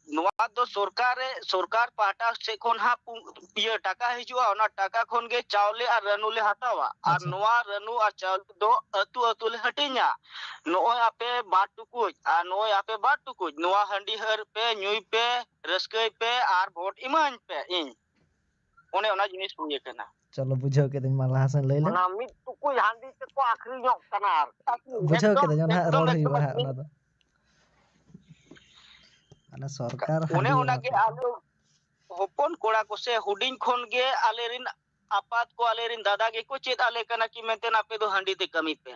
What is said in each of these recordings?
नोआ दो सरकार पाटा से कोन हा पिया टाका हिजुआ ओना टाका खोन गे चावले और रनु ले हटावा और नोआ रनु और चावले दो अतु अतु ले हटिnya नोय आपे बार टुकुज और नोय आपे बार टुकुज नोआ हंडी हर पे न्यूई पे रस्कई पे और भोट इमान पे इन ओने ओना जिनिस हुए कना चलो बुझाव के दिन माला हसन ले ले ओना मिट टुकुज हांडी ते को आखरी ᱧᱚᱜ कना बुझाव के दिन ना रोड हुई है ओना दो ana सरकार ओने हंडी ओना के आलो होपन कोड़ा को से हुडिंग खोन गे आलेरिन आपात को आलेरिन दादा गे को चेत आले कना कि मेंटेन आपे दो हंडी ते कमी पे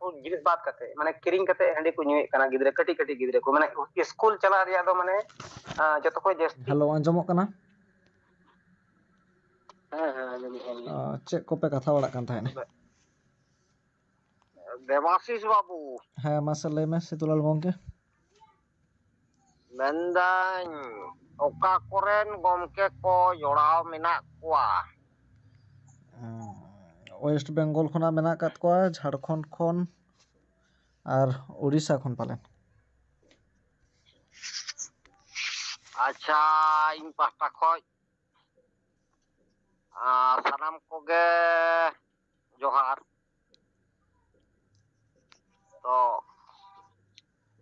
तो जिनिस बात करते माने किरिंग करते हंडी को ᱧᱩᱭᱮ कना गिदरे कटी कटी गिदरे को माने स्कूल चला रिया दो माने जतो को जस्ती हेलो अंजमो कना हां चेक को पे कथा वड़ा कान थाने देवाशीष बाबू हां मासे ले में सितुलाल गोंके मेंदान ओका कोरेन गमके को जोड़ाव मेना कोआ वेस्ट बेंगल खना मेना कात को झारखंड खन और उड़ीसा खन पालेन अच्छा इन पास्ता खoj सानाम कोगे जोहार तो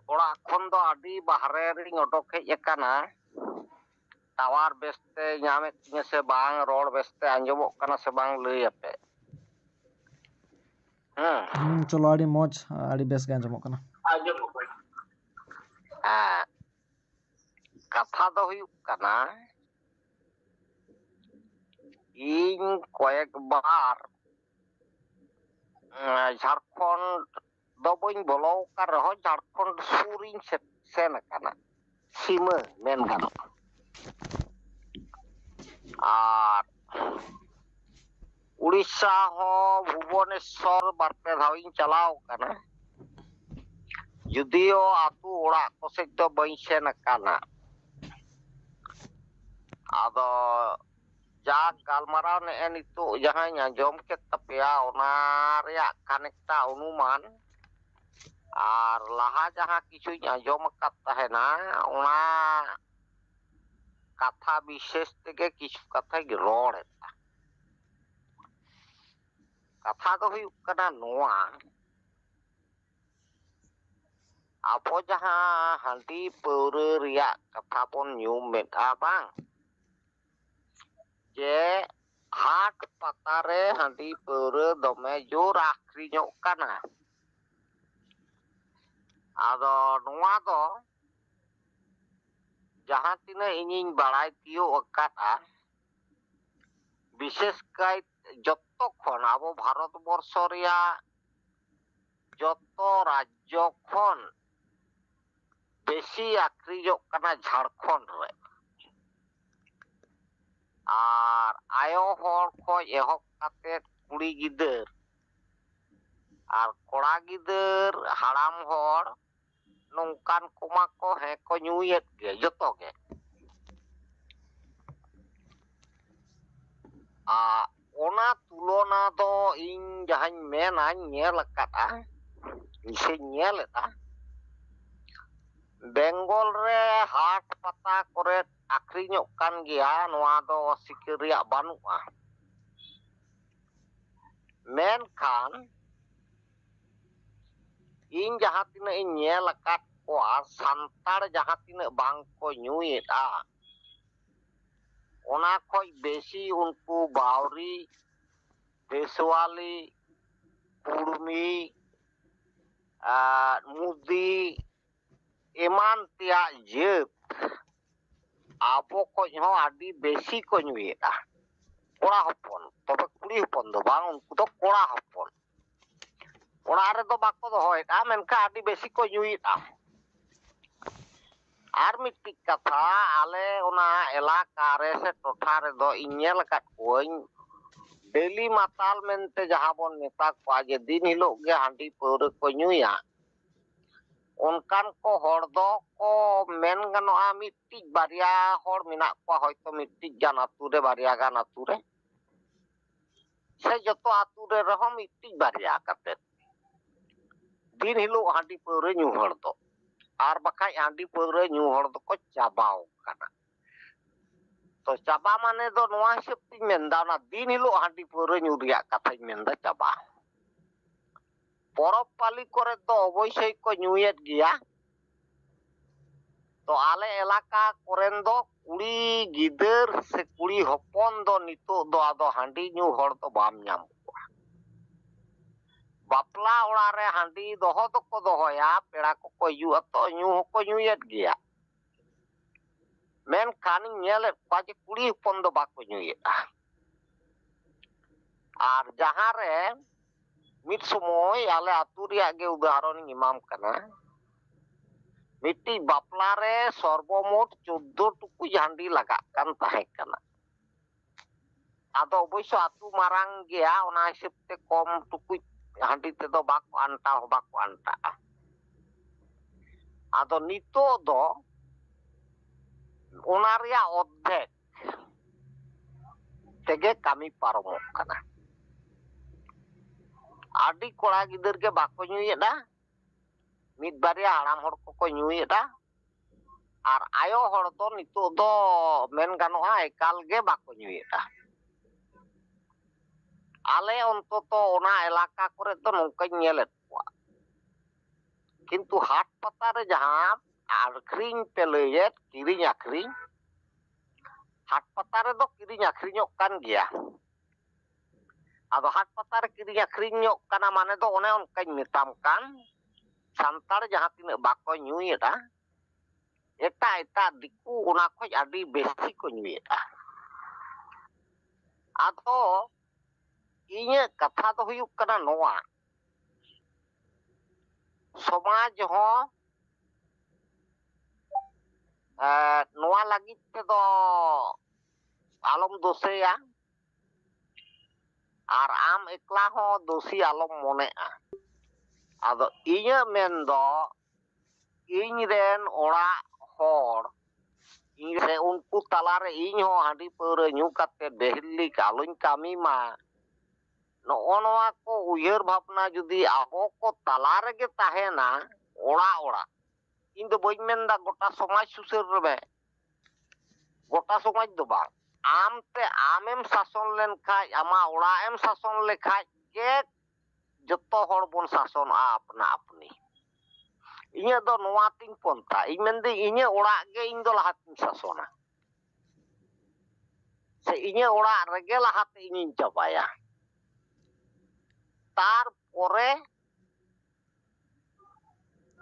ओड़ा खन दो आदि बाहरे रिंग ओडोक हेज एकाना टावर बेस्ते ᱧᱟᱢᱮ तिने से बांग रोड बेस्ते आंजमोक कना से बांग लई आपे चलो आड़ी मौज आड़ी बेस गे आंजमोक कना कथा दो हुयुक कना इन कয়েক बार झारखंड दो बइन बोलो का रहो झारखंड सुरिंग सेन कना सीमा मेन गानो और उड़ीसा हो भुवनेश्वर बारपे धाविन चलाओ कना जुदियो आतु ओड़ा कोसे दो बइन सेन कना आदो जा गालमाराव ने नितु जहां आंजम के तपिया ओना रिया कानेक्टा अनुमान और लाहा जहां किछु आंजम का तहेना ओना कथा विशेष तेगे किछु कथा गे रोड कथा दो हुयुक कना नोआ आबो जहां हांडी पौरे रिया कथा बोन न्यूम मेटा बांग जे हाट पतारे हांडी पौरे दमे जोर आखरी ᱧᱚᱜ कना आदो नोआ दो जहां तिना इनिन बाड़ाय तियो अकाता विशेष काय जत्तो खन आबो भारत वर्ष रिया जत्तो राज्य खन बेसी आखरी ᱧᱚᱜ कना झारखंड रे और आयो हर को एहब काते कुड़ी गिदर और कोड़ा गिदर हाड़ाम हर नोंकान कोमा को हे को ᱧᱩᱭᱮᱫ गे जतो गे ओना तुलना दो इन जहां मेना नेल काटा इसे नेलता बेंगल रे हाट पता करे आखरी ᱧᱚᱜ कान गया नोआ दो सिकरिया बानुआ मेन खान इन जहां तिना इन नेल काट को संतार जहां तिना बांग को ᱧᱩᱭᱮᱫᱟ ओना खोज बेसी उनको बावरी देशवाली कुर्मी मुदी एमान तिया जेत आबो को हो आदि बेसी को ᱧᱩᱭᱮᱫᱟ कोड़ा हपन तबे कुड़ी हपन दो बांग उनको तो कोड़ा हपन ओड़ा रे दो बाको दो होएदा मेनका आदि बेसी को ᱧᱩᱭᱮᱫᱟ आर मिट्टी कथा आले ओना इलाका रे से टोठा रे दो इनेल का कोई डेली माताल मेनते जहां बोन नेता को आज दिन हिलो गे हांडी पौरे को ᱧᱩᱭᱟ उनकान को हर दो को मेन गनोआ मिट्टी बारिया हर मिना को होयतो मिट्टी गान आतु रे बारिया गान आतु रे से जतो आतु रे रहो मिट्टी बारिया काते दिन हिलो हांडी पौरे ᱧᱩ हर दो Ar bakai handi paura nyu hor doko cabau kana. To caba mane do noa hisap ti menda na din hilo handi paura nyu riak kathai menda caba. Porop pali kore do oboisai ko nyuyet gya. To ale elaka koren do kuri gider se kuri hopon do nito do ado handi nyu hor do bam nyam. Bapla orare handi doho doko dohoya pera koko yu ato nyu hoko nyuyet gya. Men kani nyelet paje kuri hopon do bako nyuyet. Ar jahare mit somoy ale atu riak ge udaharon imam kana. Miti baplare sorbomot 14 tukuj handi lagak kan tahe kana. Ado oboiso atu marang gea ona hisip te kom tukuj handi te do bako anta. Ado nito do ona riak odek tege kami paromok kana. Adi kora gider ge bako nyuyeda. Mid barya haram hor koko nyuyeda. Ar ayo hor do nito do men ganoa ekal ge bako nyuyeda. Ale ontoto ona elaka kore to nongka nyelet kuwa. Kintu hat patare jahan akhring peleyet kiring akhring. Hat patare do kiring akhrinyok kan gya. Ado hat patare kiring akhrinyok kana mane do one onkain mitam kan. Santar jahat tinak bako nyuyeda. Eta diku ona khoj adi besi ko nyuyeda. Ado inya katha do huyuk kana noa. Somaj ho noa lagit te do alom doseya. Ar am ekla ho dosi alom monea. Ado inya mendo iny ren orak hor iny se unku talare iny ho handi paura nyu kate dehli kalony kami ma no'o noa ko uyar bhapna judi abo ko talare ge tahena orak ᱤᱧ ᱫᱚ ᱵᱟᱹᱧ ᱢᱮᱱᱫᱟ ᱜᱚᱴᱟ ᱥᱚᱢᱟᱡᱽ ᱥᱩᱥᱟᱹᱨ ᱨᱮ ᱜᱚᱴᱟ ᱥᱚᱢᱟᱡᱽ ᱫᱚ ᱵᱟᱝ ᱟᱢᱛᱮ ᱟᱢᱮᱢ ᱥᱟᱥᱚᱱ ᱞᱮᱱᱠᱷᱟᱡ ᱟᱢᱟᱜ ᱚᱲᱟᱜ ᱮᱢ ᱥᱟᱥᱚᱱ ᱞᱮᱠᱷᱟᱡ ᱜᱮ ᱡᱚᱛᱚ ᱦᱚᱲ ᱵᱚᱱ ᱥᱟᱥᱚᱱᱚᱜᱼᱟ ᱟᱯᱱᱟ ᱟᱯᱱᱤ ᱤᱧᱟᱹᱜ ᱫᱚ ᱱᱚᱣᱟ ᱛᱤᱧ ᱯᱚᱱᱛᱷᱟ ᱤᱧ ᱢᱮᱱᱫᱟᱹᱧ ᱤᱧᱟᱹᱜ ᱚᱲᱟᱜ ᱜᱮ ᱤᱧ ᱫᱚ ᱞᱟᱦᱟᱛᱤᱧ ᱥᱟᱥᱚᱱᱟ ᱥᱮ ᱤᱧᱟᱹᱜ ᱚᱲᱟᱜ ᱨᱮᱜᱮ ᱞᱟᱦᱟᱛᱮ ᱤᱧᱤᱧ ᱪᱟᱵᱟᱭᱟ ᱛᱟᱨᱯᱚᱨᱮ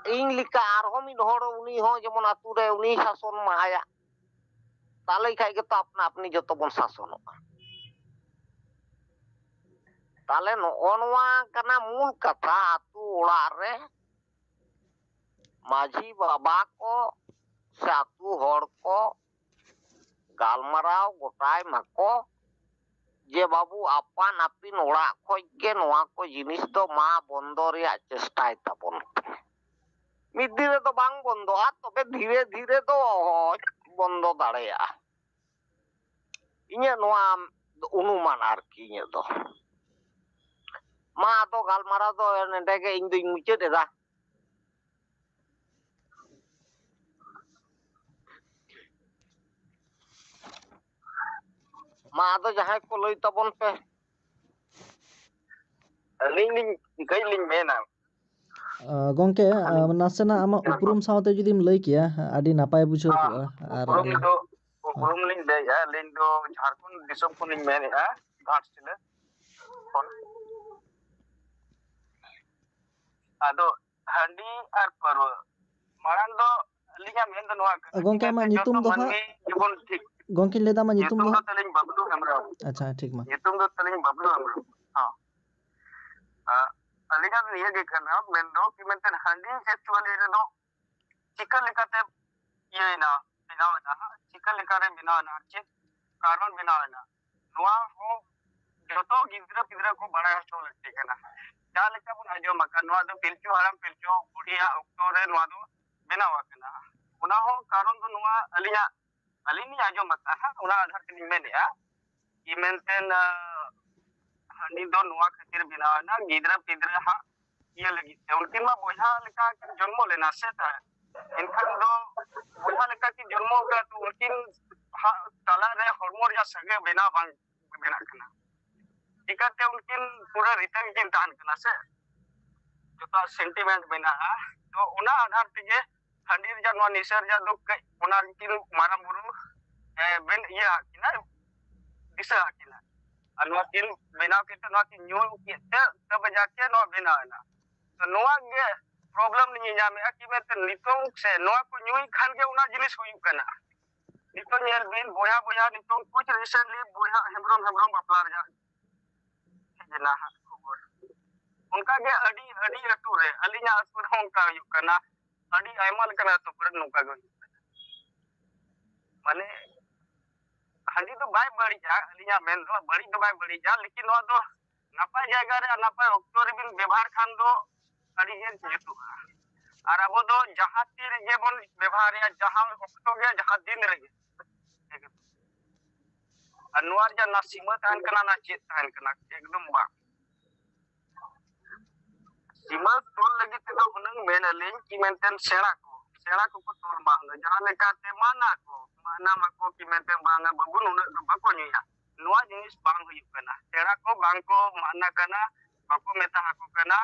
ᱤᱧ ᱞᱮᱠᱟ ᱟᱨᱦᱚᱸ ᱢᱤᱫ ᱦᱚᱲ ᱩᱱᱤ ᱦᱚᱸ ᱡᱮᱢᱚᱱ ᱟᱛᱩ ᱨᱮ ᱩᱱᱤ ᱥᱟᱥᱚᱱ ᱢᱟᱭᱟ ᱛᱟᱦᱞᱮ ᱠᱷᱟᱡ ᱜᱮᱛᱚ ᱟᱯᱱᱟ ᱟᱯᱱᱤ ᱡᱚᱛᱚ ᱵᱚᱱ ᱥᱟᱥᱚᱱᱚᱜᱼᱟ ᱛᱟᱦᱞᱮ ᱱᱚᱜᱼᱚ ᱱᱚᱣᱟ ᱠᱟᱱᱟ ᱢᱩᱞ ᱠᱟᱛᱷᱟ ᱟᱛᱩ ᱚᱲᱟᱜ ᱨᱮ ᱢᱟᱹᱡᱷᱤ ᱵᱟᱵᱟ ᱠᱚ ᱥᱮ ᱟᱛᱩ ᱦᱚᱲ ᱠᱚ ᱜᱟᱞᱢᱟᱨᱟᱣ ᱜᱚᱴᱟᱭ ᱢᱟᱠᱚ ᱡᱮ ᱵᱟᱵᱩ ᱟᱯᱟᱱ ᱟᱹᱯᱤᱱ ᱚᱲᱟᱜ ᱠᱷᱚᱡ ᱜᱮ ᱱᱚᱣᱟ ᱠᱚ ᱡᱤᱱᱤᱥ ᱫᱚ ᱢᱟ ᱵᱚᱱᱫᱚ ᱨᱮᱭᱟᱜ ᱪᱮᱥᱴᱟᱭ ᱛᱟᱵᱚᱱ ᱢᱤᱫ ᱫᱤᱱ ᱨᱮᱫᱚ ᱵᱟᱝ ᱵᱚᱱᱫᱚᱜᱼᱟ ᱛᱚᱵᱮ ᱫᱷᱤᱨᱮ ᱫᱷᱤᱨᱮ ᱫᱚ ᱵᱚᱱᱫᱚ ᱫᱟᱲᱮᱭᱟᱜᱼᱟ ᱤᱧᱟᱹᱜ ᱱᱚᱣᱟ ᱚᱱᱩᱢᱟᱱ ᱟᱨᱠᱤ ᱤᱧᱟᱹᱜ ᱫᱚ ᱢᱟ ᱟᱫᱚ ᱜᱟᱞᱢᱟᱨᱟᱣ ᱫᱚ ᱱᱚᱰᱮ ᱜᱮ ᱤᱧ ᱫᱩᱧ ᱢᱩᱪᱟᱹᱫ ᱮᱫᱟ ᱢᱟ ᱟᱫᱚ ᱡᱟᱦᱟᱸᱭ ᱠᱚ ᱞᱟᱹᱭ ᱛᱟᱵᱚᱱ ᱯᱮ ᱟᱹᱞᱤᱧ ᱠᱟᱹᱡ ᱞᱤᱧ ᱢᱮᱱᱟ ᱜᱚᱝᱠᱮ ᱱᱟᱥᱮᱱᱟᱜ ᱟᱢᱟᱜ ᱩᱯᱨᱩᱢ ᱥᱟᱶᱛᱮ ᱡᱩᱫᱤᱢ ᱞᱟᱹᱭ ᱠᱮᱭᱟ ᱟᱹᱰᱤ ᱱᱟᱯᱟᱭ ᱵᱩᱡᱷᱟᱹᱣ ᱠᱚᱜᱼᱟ ᱟᱨ ᱩᱯᱨᱩᱢ ᱞᱤᱧ ᱞᱟᱹᱭᱟ ᱟᱹᱞᱤᱧ ᱫᱚ ᱡᱷᱟᱲᱠᱷᱚᱸᱰ ᱫᱤᱥᱚᱢ ᱠᱷᱚᱱᱞᱤᱧ ᱢᱮᱱᱮᱫᱼᱟ ᱜᱷᱟᱴᱥᱤᱞᱟᱹ ᱠᱷᱚᱱ ᱟᱫᱚ ᱦᱟᱺᱰᱤ ᱟᱨ ᱯᱟᱹᱨᱣᱟᱹ ᱢᱟᱲᱟᱝ ᱫᱚ ᱟᱹᱞᱤᱧᱟᱜ ᱢᱮᱱ ᱫᱚ ᱱᱚᱣᱟ ᱠᱟᱱᱟ ᱜᱚᱝᱠᱮ ᱟᱢᱟᱜ ᱧᱩᱛᱩᱢ ᱫᱚ ᱦᱟᱸᱜ ᱡᱤᱵᱚᱱ ᱴᱷᱤᱠ ᱜᱚᱝᱠᱮᱧ ᱞᱟᱹᱭᱫᱟ ᱟᱢᱟᱜ ᱧᱩᱛᱩᱢ ᱫᱚ ᱛᱟᱹᱞᱤᱧ ᱵᱟᱵᱞᱩ ᱦᱮᱢᱵᱨᱚᱢ ᱟᱪᱪᱷᱟ ᱴᱷᱤক ᱢᱟ ᱧᱩᱛᱩᱢ ᱫᱚ ᱛᱟᱹᱞᱤᱧ ᱵᱟᱵᱞᱩ ᱦᱮᱢᱵᱨᱚᱢ ᱟᱹᱞᱤᱧᱟᱜ ᱱᱤᱭᱟᱹ ᱜᱮ ᱠᱟᱱᱟ ᱢᱮᱱᱫᱚ ᱠᱤ ᱢᱮᱱᱛᱮ ᱦᱟᱺᱰᱤ ᱮᱠᱪᱩᱭᱟᱞᱤ ᱨᱮᱫᱚ ᱪᱤᱠᱟᱹ ᱞᱮᱠᱟᱛᱮ ᱤᱭᱟᱹᱭᱱᱟ ᱵᱮᱱᱟᱣᱮᱱᱟ ᱪᱤᱠᱟᱹ ᱞᱮᱠᱟᱨᱮ ᱵᱮᱱᱟᱣᱮᱱᱟ ᱪᱮᱫ ᱠᱟᱨᱚᱱ ᱵᱮᱱᱟᱣᱮᱱᱟ ᱱᱚᱣᱟ ᱦᱚᱸ ᱡᱚᱛᱚ ᱜᱤᱫᱽᱨᱟᱹ ᱯᱤᱫᱽᱨᱟᱹ ᱠᱚ ᱵᱟᱲᱟᱭ ᱦᱚᱪᱚ ᱞᱟᱹᱠᱛᱤ ᱠᱟᱱᱟ ᱡᱟᱦᱟᱸ ᱞᱮᱠᱟ ᱵᱚᱱ ᱟᱸᱡᱚᱢ ᱟᱠᱟᱫ ᱱᱚᱣᱟ ᱫᱚ ᱯᱤᱞᱪᱩ ᱦᱟᱲᱟᱢ ᱯᱤᱞᱪᱩ ᱵᱩᱰᱷᱤᱭᱟᱜ ᱚᱠᱛᱚ ᱨᱮ ᱱᱚᱣᱟ ᱫᱚ ᱵᱮᱱᱟᱣ ᱟᱠᱟᱱᱟ ᱚᱱᱟ ᱦᱚᱸ ᱠᱟᱨᱚᱱ ᱫᱚ ᱱᱚᱣᱟ ᱟᱹᱞᱤᱧ ᱞᱤᱧ ᱟᱸᱡᱚᱢ ᱟᱠᱟᱫᱼᱟ ᱚᱱᱟ ᱟᱫᱷᱟᱨ ᱛᱮᱞᱤᱧ ᱢᱮᱱᱮᱫᱼᱟ ᱠᱤ ᱢᱮᱱᱛᱮᱱ ᱦᱟᱺᱰᱤ ᱫᱚ ᱱᱚᱣᱟ ᱠᱷᱟᱹᱛᱤᱨ ᱵᱮᱱᱟᱣᱮᱱᱟ ᱜᱤᱫᱽᱨᱟᱹ ᱯᱤᱫᱽᱨᱟᱹ ᱦᱟᱸᱜ ᱤᱭᱟᱹ ᱞᱟᱹᱜᱤᱫ ᱛᱮ ᱩᱱᱠᱤᱱ ᱢᱟ ᱵᱚᱭᱦᱟ ᱞᱮᱠᱟ ᱡᱚᱱᱢᱚ ᱞᱮᱱᱟ ᱥᱮ एनखान दो बोझा लेका की जन्म का तो उनकिन तला रे हॉर्मोन या सगे बेना बांग बेना कना चिकाते उनकिन पूरा रिटर्न किन तान कना से जो सेंटिमेंट बेना तो उना आधार तेगे हंडीर जा नो निसर जा दो उना किन मारा बुरु बेन ये किना दिशा किना अनवा किन बेना के तो ना कि न्यू के तब जाके नो बेना ना तो नोआ गे प्रॉब्लम नहीं जामे कि मैं तो नितों से नोआ को न्यू खान के उना जिनिस हुई कना नितों यार बेन बोया बोया नितों कुछ रिसेंटली बोया हेमरम बापलार जा जना खबर उनका गे अडी अडी अटू रे अलिया असुर उनका हुई कना अडी आयमा लकना तो पर नुका गई माने हांडी तो बाय बड़ी जा अलिया मेन दो बड़ी तो बाय बड़ी जा लेकिन नो दो नापाय जायगा रे नापाय ऑक्टोर बिन व्यवहार खान दो अडी जे जुतु और अब दो जहां तीर जे बन व्यवहार या जहां ऑक्टो गे जहां दिन रे अनुवार जा ना सीमा तान कना ना चेत तान कना एकदम बा सीमा तोल लगी तो हुनंग मेन अलिन कि मेंटेन सेड़ा को तोल बांग जहां लेका ते माना मको कि मेंटेन बांग बबुन उन बको नुया नोआ जिनिस बांग हुई कना सेड़ा को बांग को माना कना बको मेता को कना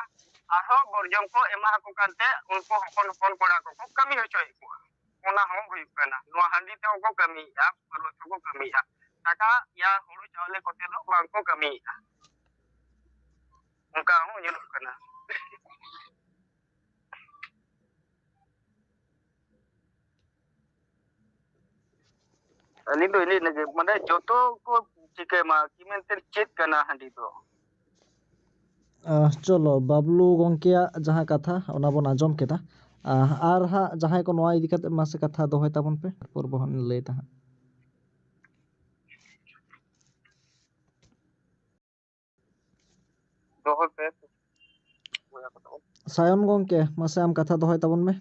आहो बरजम को एमा को कांते उनको हपन कोड़ा को कमी हो चोय को ओना हो हुई कना नोआ हंडी ते को कमी या परवत को कमी या टाका या हुड़ू चावले कोते लो बांग को कमी या उनका हो ये कना अली दो इली नगे माने जोतो को चिके मा कि मेंटेन चेक कना हंडी दो चलो बाबलू गंकेया जहाँ कथा ओना बन आजम केदा आर हा जहाँ को नोआ इदी कते मासे कथा दोहय ताबन पे पर बहन लay ता दोहर पे सायन गंके मासे आम कथा दोहय ताबन में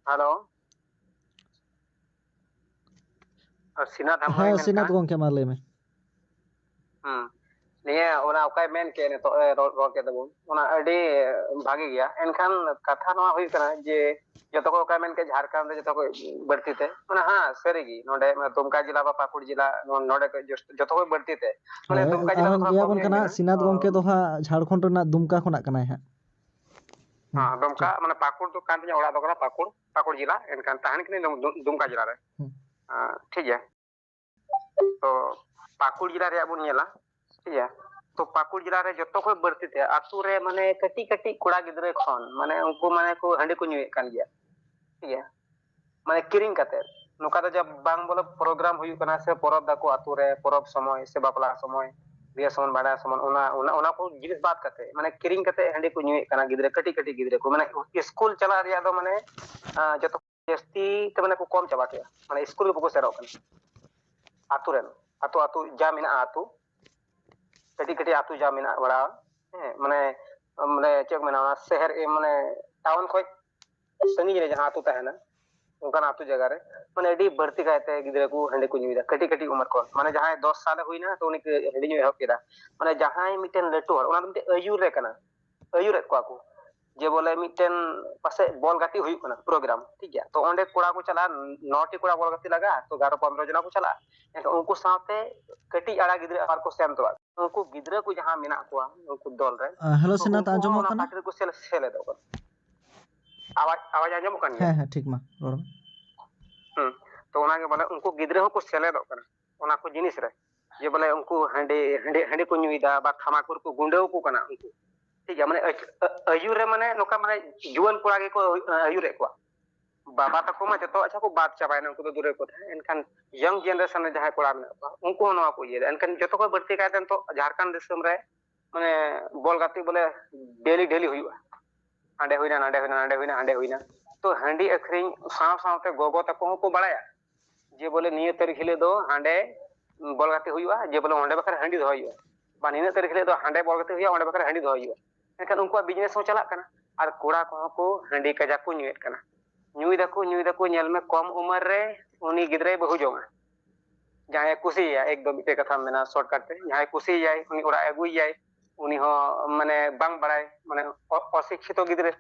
हेलो सिनाथ हम हाँ सिनाथ गंके मा लay में निये ओना ओकाय मेन के ने तो रोड के दबो ओना अडी भागी गया एनखान कथा नवा हुई कना जे जतो को ओकाय मेन के झारखंड जतो को बढ़ती थे माने हां सरीगी नोडे दुमका जिला बा पाकुड़ जिला नोडे के जतो को बढ़ती थे माने दुमका जिला तो गया बन कना सिनाथ गंके दो हा झारखंड रना दुमका खना कना हा हां दुमका माने पाकुड़ तो कांति ओड़ा दो कना पाकुड़ जिला एनखान तहन के दुमका जिला रे ठीक है तो पाकुड़ जिला रे अब नेला ठीक है तो पाकुड़ जिला रे जतो को बढ़ती थे आतु रे माने कटी कटी कोड़ा गिदरे खन माने उनको माने को हंडी को न्यूए कान गया ठीक है माने किरिंग काते नुका तो जब बांग बोले प्रोग्राम हुई कना से परब दाको आतु रे परब समय से बापला समय बिया समन बाड़ा समन ओना को जिनिस बात काते माने किरिंग काते हंडी को न्यूए काना गिदरे कटी कटी गिदरे को माने स्कूल चला रिया दो माने जतो जस्ती ते माने को कम चबा के माने स्कूल को सेरो कना आतु रे आतु जा मिना आतु कटी कटी आतु जा मिना बड़ा माने माने चेक मेना शहर माने टाउन खोज संगी रे जहां आतु तहना उनका आतु जगह रे माने एडी बढ़ती कहते गिदरे को हंडे को न्यूदा कटी कटी उम्र को माने जहां 10 साल हुईना तो उनी हंडे न्यू एहब केदा माने जहां मिटेन लटू हर ओना मिटे अयुर रे कना अयुर को आकू जे बोले मिटेन पासे बॉल गाती हुई कना प्रोग्राम ठीक है तो ओंडे कोड़ा को चला 9 टी कोड़ा बॉल गाती लगा तो 11 15 जना को चला उनको साथे कटी आड़ा गिदरे आर को सेम तो उनको गिदरे को जहां मेना को उनको दल रे हेलो सिनाथ आजम कना पाकरे को सेले दो आवाज आजम कन हां ठीक मा रोड तो ओना के बोले उनको गिदरे हो को सेले दो कना ओना को जिनिस रे जे बोले उनको हंडे को न्यूदा बा थमाकुर को गुंडे को कना उनको ठीक है माने अयुर रे माने नोका माने जुवन कोड़ा के को अयुर रे को बाबा तको मा जतो अच्छा को बात चाबाय ना उनको तो दूरे को था इनखान यंग जनरेशन जहां कोड़ा में उनको नवा को ये इनखान जतो को बढ़ती का तो झारखंड दिसम रे माने बॉल गाती बोले डेली हुआ आंडे हुईना तो हंडी अखरिंग साव सावते गोगो तको को बड़ाया जे बोले निये तारीख ले दो हांडे बॉल गाती हुआ जे बोले ओंडे बकर हंडी दो हुआ बा निये तारीख ले दो हांडे बॉल गाती हुआ ओंडे बकर हंडी दो हुआ एनखान उनको बिजनेस हो चला कना और कोड़ा को हंडी कजा को न्यूएट कना न्यूई दको नेल में कम उम्र रे उनी गिदरे बहु जोंगा जहां कुसी या एक दो मिटे कथा मेना शॉर्टकट पे जहां कुसी जाय उनी ओड़ा अगुई जाय उनी हो माने बांग बड़ाय माने अशिक्षित गिदरे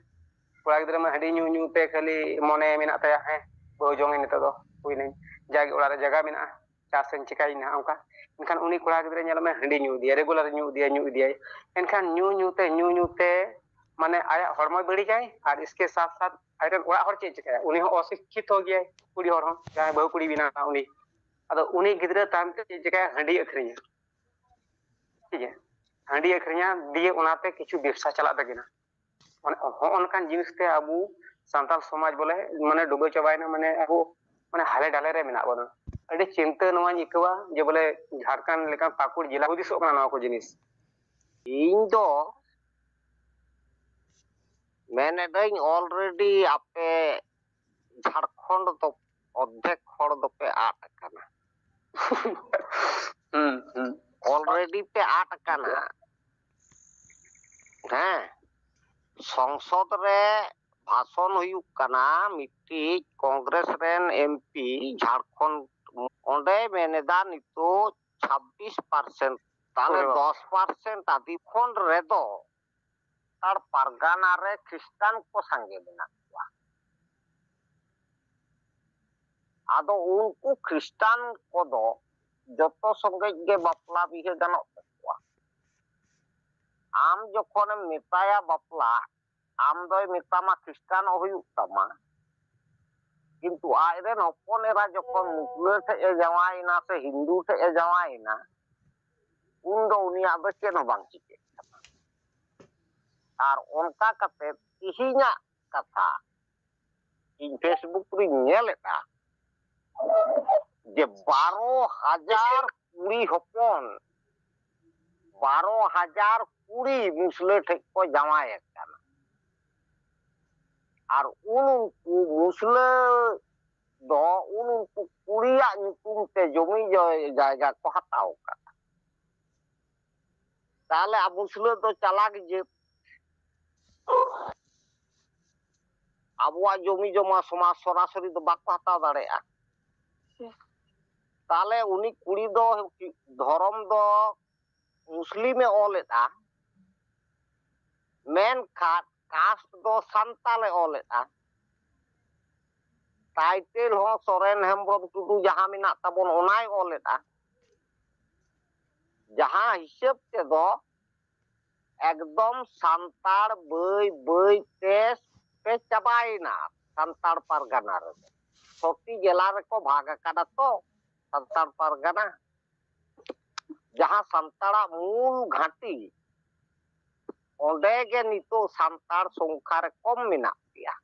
ᱠᱚᱲᱟ ᱜᱤᱫᱽᱨᱟᱹ ᱢᱟ ᱦᱟᱺᱰᱤ ᱧᱩ ᱧᱩ ᱛᱮ ᱠᱷᱟᱹᱞᱤ ᱢᱚᱱᱮ ᱢᱮᱱᱟᱜ ᱛᱟᱭᱟ ᱦᱮᱸ ᱵᱟᱹᱦᱩ ᱡᱚᱝ ᱱᱤᱛᱚᱜ ᱫᱚ ᱦᱩᱭᱱᱟᱹᱧ ᱡᱟᱜᱮ ᱚᱲᱟᱜ ᱨᱮ ᱡᱟᱭᱜᱟ ᱢᱮᱱᱟᱜᱼᱟ ᱪᱟᱥᱟᱹᱧ ᱪᱤᱠᱟᱹᱭᱟᱹᱧ ᱦᱟᱸᱜ ᱚᱱᱠᱟ ᱮᱱᱠᱷᱟन ᱩᱱᱤ ᱠᱚᱲᱟ ᱜᱤᱫᱽᱨᱟᱹ ᱧᱮᱞ ᱢᱮ ᱦᱟᱺᱰᱤ ᱧᱩ ᱤᱫᱤᱭᱟᱭ ᱨᱮᱜᱩᱞᱟᱨ ᱧᱩ ᱤᱫᱤᱭᱟᱭ ᱮᱱᱠᱷᱟन ᱧᱩ ᱛᱮ ᱢᱟᱱᱮ ᱟᱭᱟᱜ ᱦᱚᱲᱢᱚᱭ ᱵᱟᱹᱲᱤᱡᱟᱭ ᱟᱨ ᱤᱥᱠᱮ ᱥᱟᱛ ᱥᱟᱛ ᱟᱡᱨᱮᱱ ᱚᱲᱟᱜ ᱦᱚᱲ ᱪᱮᱫ ᱪᱤᱠᱟᱹᱭᱟ ᱩᱱᱤ ᱦᱚᱸ ᱚᱥᱤᱠᱠᱷᱤᱛᱚ ᱜᱮᱭᱟᱭ ᱠᱩᱲᱤ ᱦᱚᱲ ᱦᱚᱸ ᱡᱟᱦᱟᱸᱭ ᱵᱟᱹᱦᱩ ᱠᱩᱲᱤ ᱵᱮᱱᱟᱣ ᱩᱱᱤ ᱟᱫᱚ ᱩᱱᱤ ᱜᱤᱫᱽᱨᱟᱹ ᱛᱟᱭᱚᱢ ᱛᱮ ᱪᱮᱫ ᱪᱤᱠᱟᱹᱭᱟ ᱦᱟᱺᱰᱤ ᱟᱹᱠᱷᱨᱤᱧᱟ ᱴᱷᱤᱠ ᱜᱮᱭᱟ ᱦᱟᱺᱰᱤ ᱟᱹᱠᱷᱨᱤᱧᱟ ᱫᱤᱭᱮ ᱚᱱᱟᱛᱮ ᱠᱤᱪᱷᱩ ᱵᱮᱵᱽᱥᱟ ᱪᱟᱞᱟᱜ ᱛᱟᱹᱠᱤᱱᱟ ᱢᱟᱱᱮ ᱦᱚᱸᱜᱼᱚ ᱱᱚᱝᱠᱟᱱ ᱡᱤᱱᱤᱥ ᱛᱮ ᱟᱵᱚ ᱥᱟᱱᱛᱟᱲ ᱥᱚᱢᱟᱡᱽ ᱵᱚᱞᱮ ᱢᱟᱱᱮ ᱰᱩᱵᱟᱹ ᱪᱟᱵᱟᱭᱮᱱᱟ ᱢᱟᱱᱮ ᱟᱵᱚ ᱢᱟᱱᱮ ᱦᱟᱞᱮ ᱰᱟᱞᱮ ᱨᱮ ᱢᱮᱱᱟᱜ ᱵᱚᱱᱟ ᱟᱹᱰᱤ ᱪᱤᱱᱛᱟᱹ ᱱᱚᱣᱟᱧ ᱟᱹᱭᱠᱟᱹᱣᱟ ᱡᱮ ᱵᱚᱞᱮ ᱡᱷᱟᱲᱠᱷᱚᱸᱰ ᱞᱮᱠᱟᱱ ᱯᱟᱹᱠᱩᱲ ᱡᱮᱞᱟ ᱦᱩᱫᱤᱥᱚᱜ ᱠᱟᱱᱟ ᱱᱚᱣᱟ ᱠᱚ ᱡᱤᱱᱤস ᱤᱧ ᱫᱚ ᱢᱮᱱᱮᱫᱟᱹᱧ ᱚᱞᱨᱮᱰᱤ ᱟᱯᱮ ᱡᱷᱟᱲᱠᱷᱚᱸᱰ ᱫᱚ ᱚᱨᱫᱷᱮᱠ ᱦᱚᱲ ᱫᱚᱯᱮ ᱟᱫ ᱟᱠᱟᱱᱟ ᱚᱞᱨᱮᱰᱤ ᱯᱮ ᱟᱫ ᱟᱠᱟᱱᱟ ᱦᱮᱸ সংসদ রে ভাষণ হুᱭᱩᱜ ᱠᱟᱱᱟ ᱢᱤᱫᱴᱤᱡ কংগ্রেস রেন এমপি ঝাড়খণ্ড ᱚᱸᱰᱮ ᱢᱮᱱᱮᱫᱟ ᱱᱤᱛᱚᱜ 26% তাহলে 10% আদিখণ্ড রেᱫᱚ তার পারগানা রে খ্রিস্টান কো সঙ্গে মেনাᱜ ᱠᱚᱣᱟ ᱟᱫᱚ ᱩᱱᱠᱩ খ্রিস্টান ᱠᱚᱫᱚ ᱡᱚᱛᱚ ᱥᱚᱸᱜᱮ ᱜᱮ ᱵᱟᱯᱞᱟ ᱵᱤᱦᱟᱹ ᱜᱟᱱᱚᱜ ᱛᱟᱠᱚᱣᱟ ᱟᱢ ᱡᱚᱠᱷᱚᱱᱮᱢ ᱢᱮᱛᱟᱭᱟ ᱵᱟᱯᱞᱟ ᱟᱢ ᱫᱚᱭ ᱢᱮᱛᱟᱢᱟ খ্রিস্টানᱚᱜ ᱦᱩᱭᱩᱜ ᱛᱟᱢᱟ কিন্তু ᱟᱡᱨᱮᱱ ᱦᱚᱯᱚᱱ ᱮᱨᱟ ᱡᱚᱠᱷᱚᱱ ᱢᱩᱥᱞᱟᱹ ᱴᱷᱮᱡ ᱮ ᱡᱟᱶᱟᱭᱮᱱᱟ ᱥᱮ হিন্দু ᱴᱷᱮᱡ ᱮ ᱡᱟᱶᱟᱭᱮᱱᱟ ᱩᱱ ᱫᱚ ᱩᱱᱤᱭᱟᱜ ᱫᱚ ᱪᱮᱫ ᱦᱚᱸ ᱵᱟᱝ ᱪᱤᱠᱟᱹᱜ ᱠᱟᱱᱟ ᱟᱨ ᱚᱱᱠᱟ ᱠᱟᱛᱮ ᱛᱤᱦᱤᱧᱟᱜ ᱠᱟᱛᱷᱟ ᱤᱧ ᱯᱷᱮᱥᱵᱩᱠ ᱨᱤᱧ ᱧᱮᱞᱮᱫᱟ যে 12,000 কুড়ি হপন 12,000 কুড়ি মুসলে ঠেক কো জামায়েত কানা আর উনকু মুসলে ᱫᱚ উনকু কুড়িয়াᱜ ᱧᱩᱛᱩᱢ তে জমি জায়গা কো হাতাও কানা তাহলে মুসলে ᱫᱚ চালাক যে আবুয়া জমি জমা সমাজ সরাসরি ᱫᱚ বাকো হাতাও দাঁড়ায়া তাহলে উনি কুড়ি ᱫᱚ ধর্ম ᱫᱚ মুসলিমে ᱚᱞᱮᱫᱟ ᱢᱮᱱᱠᱷᱟᱱ কাস্ট ᱫᱚ ᱥᱟᱱᱛᱟᱞᱮ ᱚᱞᱮᱫᱟ টাইটেল ᱦᱚᱸ ᱥᱚᱨᱮᱱ ᱦᱮᱢᱵᱨᱚᱢ ᱴᱩᱰᱩ ᱡᱟᱦᱟᱸ ᱢᱮᱱᱟᱜ ᱛᱟᱵᱚᱱ ᱚᱱᱟᱭ ᱚᱞᱮᱫᱟ ᱡᱟᱦᱟᱸ ᱦᱤᱥᱟᱹᱵ ᱛᱮᱫᱚ একদম সান্তাড় বই বই তে চাবাইনা সান্তাড় পারগানা রে 6টি জেলা রেকো ভাগ আকানা তো সান্তাড় পারগানা ᱡᱟᱦᱟᱸ ᱥᱟᱱᱛᱟᱲᱟᱜ ᱢᱩᱞ ᱜᱷᱟᱹᱴᱤ ᱚᱸᱰᱮ ᱜᱮ ᱱᱤᱛᱚᱜ ᱥᱟᱱᱛᱟᱲ ᱥᱚᱝখ্যᱟ ᱨᱮ ᱠᱚᱢ ᱢᱮᱱᱟᱜ ᱯᱮᱭᱟ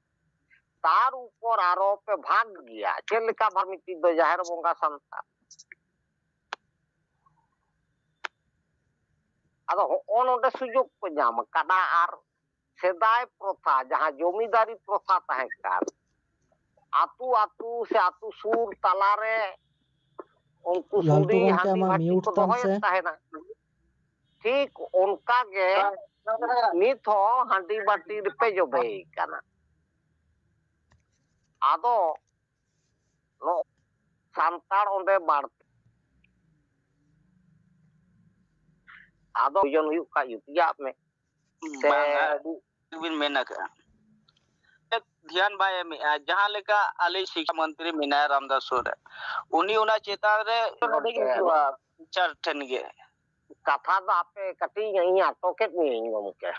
ᱛᱟᱨ ᱩᱯᱚᱨ ᱟᱨᱚ ᱯᱮ ᱵᱷᱟᱜᱽ ᱜᱮᱭᱟ ᱪᱮᱫ ᱞᱮᱠᱟ ᱵᱷᱟᱜᱽ ᱢᱤᱫᱴᱤᱡ ᱫᱚ ᱡᱟᱦᱮᱨ ᱵᱚᱸᱜᱟ ᱥᱟᱱᱛᱟᱲ ᱟᱫᱚ ᱦᱚᱸᱜᱼᱚ ᱱᱚᱰᱮ ᱥᱩᱡᱳᱜᱽ ᱠᱚ ᱧᱟᱢ ᱟᱠᱟᱫᱟ ᱟᱨ ᱥᱮᱫᱟᱭ ᱯᱨᱚᱛᱷᱟ ᱡᱟᱦᱟᱸ ᱡᱚᱢᱤᱫᱟরি ᱯᱨᱚᱛᱷᱟ ᱛᱟᱦᱮᱸ ᱠᱟᱱ ᱟᱹᱛᱩ ᱟᱹᱛᱩ ᱥᱮ ᱟᱹᱛᱩ ᱥᱩᱨ ᱛᱟᱞᱟᱨᱮ ᱩᱱᱠᱩ ᱞᱟᱞᱴᱩ ᱥᱩᱰᱤ ᱜᱚᱝᱠᱮ ᱦᱟᱺᱰᱤ ᱟᱢᱟᱜ ᱵᱷᱟᱹᱴᱤ ᱢᱤᱭᱩᱴ ᱠᱚ ᱛᱟᱢ ᱫᱚᱦᱚᱭᱮᱫ ᱥᱮ ᱛᱟᱦᱮᱱᱟ ᱴᱷᱤᱠ ᱚᱱᱠᱟ ᱜᱮ ᱱᱤᱛ ᱦᱚᱸ ᱦᱟᱺᱰᱤ ᱵᱟᱹᱴᱤ ᱨᱮᱯᱮ ᱡᱚᱵᱮ ᱠᱟᱱᱟ ᱟᱫᱚ ᱥᱟᱱᱛᱟᱲ ᱚᱸᱰᱮ ᱵᱟᱹᱲᱛᱤ ᱟᱫᱚ ᱡᱚᱱ ᱦᱩᱭᱩᱜ ᱠᱷᱟᱡ ᱡᱩᱛᱤᱭᱟᱜ ᱢᱮ ᱥᱮ ᱵᱟᱝᱟ ᱵᱤᱱ ᱢᱮᱱ ᱟᱠᱟᱜᱼᱟ ध्यान बाय एमेगा जहां लेका आले शिक्षा मंत्री मेनाय रामदास सोरेन उनी उना चेतान रे नोडे हिजुआ चार ठन गे ᱠᱟᱛᱷᱟ ᱫᱚ ᱟᱯᱮ ᱠᱟᱹᱴᱤᱡ ᱤᱧ ᱟᱴᱚᱠᱮᱫ ᱢᱤᱭᱟᱹᱧ ᱜᱚᱢᱠᱮ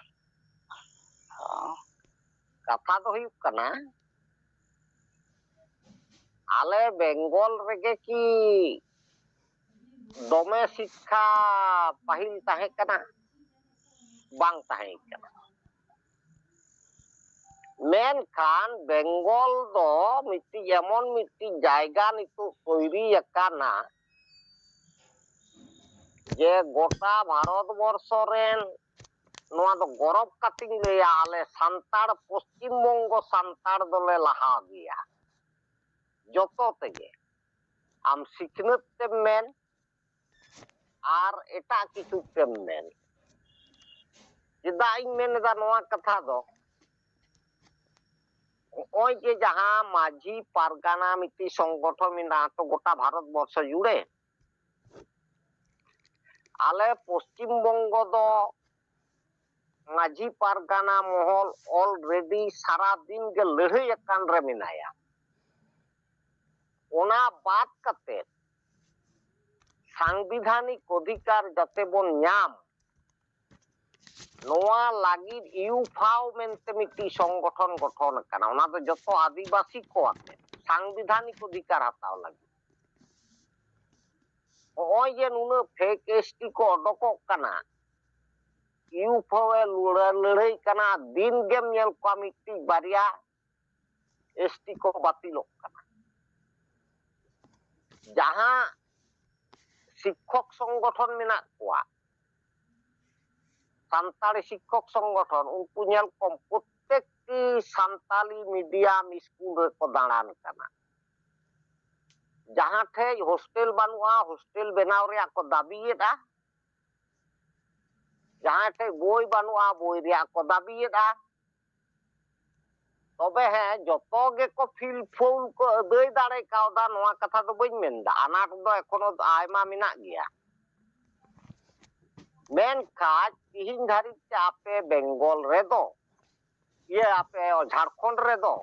ᱠᱟᱛᱷᱟ ᱫᱚ ᱦᱩᱭᱩᱜ ᱠᱟᱱᱟ ᱟᱞᱮ ᱵᱮᱝᱜᱚᱞ ᱨᱮᱜᱮ ᱠᱤ ᱫᱚᱢᱮ ᱥᱤᱠᱠᱷᱟ ᱯᱟᱹᱦᱤᱞ ᱛᱟᱦᱮᱸ ᱠᱟᱱᱟ ᱵᱟᱝ ᱛᱟᱦᱮᱸ ᱠᱟᱱᱟ ᱢᱮᱱᱠᱷᱟᱱ ᱵᱮᱝᱜᱚᱞ ᱫᱚ ᱢᱤᱫᱴᱤᱡ ᱮᱢᱚᱱ ᱢᱤᱫᱴᱤᱡ ᱡᱟᱭᱜᱟ ᱱᱤᱛᱚᱜ ᱛৈরি ᱟᱠᱟᱱᱟ ᱡᱮ ᱜᱚᱴᱟ ᱵᱷᱟᱨᱚᱛ ᱵᱚᱨᱥᱚ ᱨᱮᱱ ᱱᱚᱣᱟ ᱫᱚ ᱜᱚᱨᱚᱵ ᱠᱟᱛᱮᱧ ᱞᱟᱹᱭᱟ ᱟᱞᱮ ᱥᱟᱱᱛᱟᱲ ᱯᱚᱥᱪᱤᱢ ᱵᱚᱝᱜᱚ ᱥᱟᱱᱛᱟᱲ ᱫᱚᱞᱮ ᱞᱟᱦᱟ ᱜᱮᱭᱟ ᱡᱚᱛᱚ ᱛᱮᱜᱮ ᱟᱢ ᱥᱤᱠᱷᱱᱟᱹᱛ ᱛᱮᱢ ᱢᱮᱱ ᱟᱨ ᱮᱴᱟᱜ ᱠᱤᱪᱷᱩ ᱛᱮᱢ ᱢᱮᱱ ᱪᱮᱫᱟᱜ ᱤᱧ ᱢᱮᱱᱮᱫᱟ ᱱᱚᱣᱟ ᱠᱟᱛᱷᱟ ᱫᱚ ᱱᱚᱜᱼᱚᱭ ᱡᱮ ᱡᱟᱦᱟᱸ ᱢᱟᱹᱡᱷᱤ ᱯᱟᱨᱜᱟᱱᱟ ᱢᱤᱫᱴᱤᱡ ᱥᱚᱝᱜᱚᱴᱷᱚᱱ ᱢᱮᱱᱟᱜᱼᱟ ᱛᱚ ᱜᱚᱴᱟ ᱵᱷᱟᱨᱚᱛ ᱵᱚᱨᱥᱚ ᱡᱩᱲᱮ ᱟᱞᱮ ᱯᱚᱥᱪᱤᱢ ᱵᱚᱝᱜᱚ ᱫᱚ ᱢᱟᱹᱡᱷᱤ ᱯᱟᱨᱜᱟᱱᱟ ᱢᱚᱦᱚᱞ ᱚᱞᱨᱮᱰᱤ ᱥᱟᱨᱟ ᱫᱤन ᱜᱮ ᱞᱟᱹᱲᱦᱟᱹᱭ ᱟᱠᱟᱱ ᱨᱮ ᱢᱮᱱᱟᱭᱟ ᱚᱱᱟ ᱵᱟᱫ ᱠᱟᱛᱮ সাংবিধানিক অধিকার যাতে বন ᱧᱟᱢ ᱱᱚᱣᱟ ᱞᱟᱹᱜᱤᱫ ইউফাও মেনতে মিটি সংগঠন গঠন ᱠᱟᱱᱟ ᱚᱱᱟ ᱫᱚ ᱡᱚᱛᱚ আদিবাসী ᱠᱚ ᱟᱛᱮ সাংবিধানিক অধিকার হাতাও ᱞᱟᱹᱜᱤᱫ ᱱᱚᱜᱼᱚᱭ ᱡᱮ ᱱᱩᱱᱟᱹᱜ ᱯᱷᱮᱠ এসটি ᱠᱚ ᱚᱰᱚᱠᱚᱜ ᱠᱟᱱᱟ ইউফাও এ লড়াই ᱠᱟᱱᱟ ᱫᱤᱱ ᱜᱮᱢ ᱧᱮᱞ ᱠᱚᱣᱟ ᱢᱤᱫᱴᱤᱡ ᱵᱟᱨᱭᱟ এসটি ᱠᱚ ᱵᱟᱹᱛᱤᱞᱚᱜ ᱠᱟᱱᱟ ᱡᱟᱦᱟᱸ শিক্ষক সংগঠন মেনাᱜ ᱠᱚᱣᱟ সান্তাড়ি শিক্ষক সংগঠন উনকু ᱧᱮᱞ ᱠᱚᱢ প্রত্যেকটি সান্তালি মিডিয়াম স্কুল ᱨᱮᱠᱚ ᱫᱟᱬᱟᱱ ᱠᱟᱱᱟ ᱡᱟᱦᱟᱸ ᱴᱷᱮᱡ হোস্টেল ᱵᱟᱹᱱᱩᱜᱼᱟ হোস্টেল ᱵᱮᱱᱟᱣ ᱨᱮᱭᱟᱜ ᱠᱚ ᱫᱟᱹᱵᱤᱭᱮᱫᱟ ᱡᱟᱦᱟᱸ ᱴᱷᱮᱡ ᱵᱳᱭ ᱵᱟᱹᱱᱩᱜᱼᱟ ᱵᱳᱭ ᱨᱮᱭᱟᱜ ᱠᱚ ᱫᱟᱹᱵᱤᱭᱮᱫᱟ ᱛᱚᱵᱮ ᱦᱮᱸ ᱡᱚᱛᱚ ᱜᱮᱠᱚ ᱯᱷᱤᱞᱯᱷᱩᱞ ᱠᱚ ᱟᱹᱫᱟᱹᱭ ᱫᱟᱲᱮ ᱠᱟᱣᱫᱟ ᱱᱚᱣᱟ ᱠᱟᱛᱷᱟ ᱫᱚ ᱵᱟᱹᱧ ᱢᱮᱱᱫᱟ ᱟᱱᱟᱴ ᱫᱚ ᱮᱠᱷᱚᱱᱳ ᱟᱭᱢᱟ ᱢᱮᱱᱟᱜ ᱜᱮᱭᱟ ᱢᱮᱱᱠᱷᱟᱱ ᱛᱤᱦᱤᱧ ᱫᱷᱟᱹᱨᱤᱡ ᱛᱮ ᱟᱯᱮ ᱵᱮᱝᱜᱚᱞ ᱨᱮᱫᱚ ᱟᱯᱮ ᱡᱷᱟᱲᱠᱷᱚᱸᱰ ᱨᱮᱫᱚ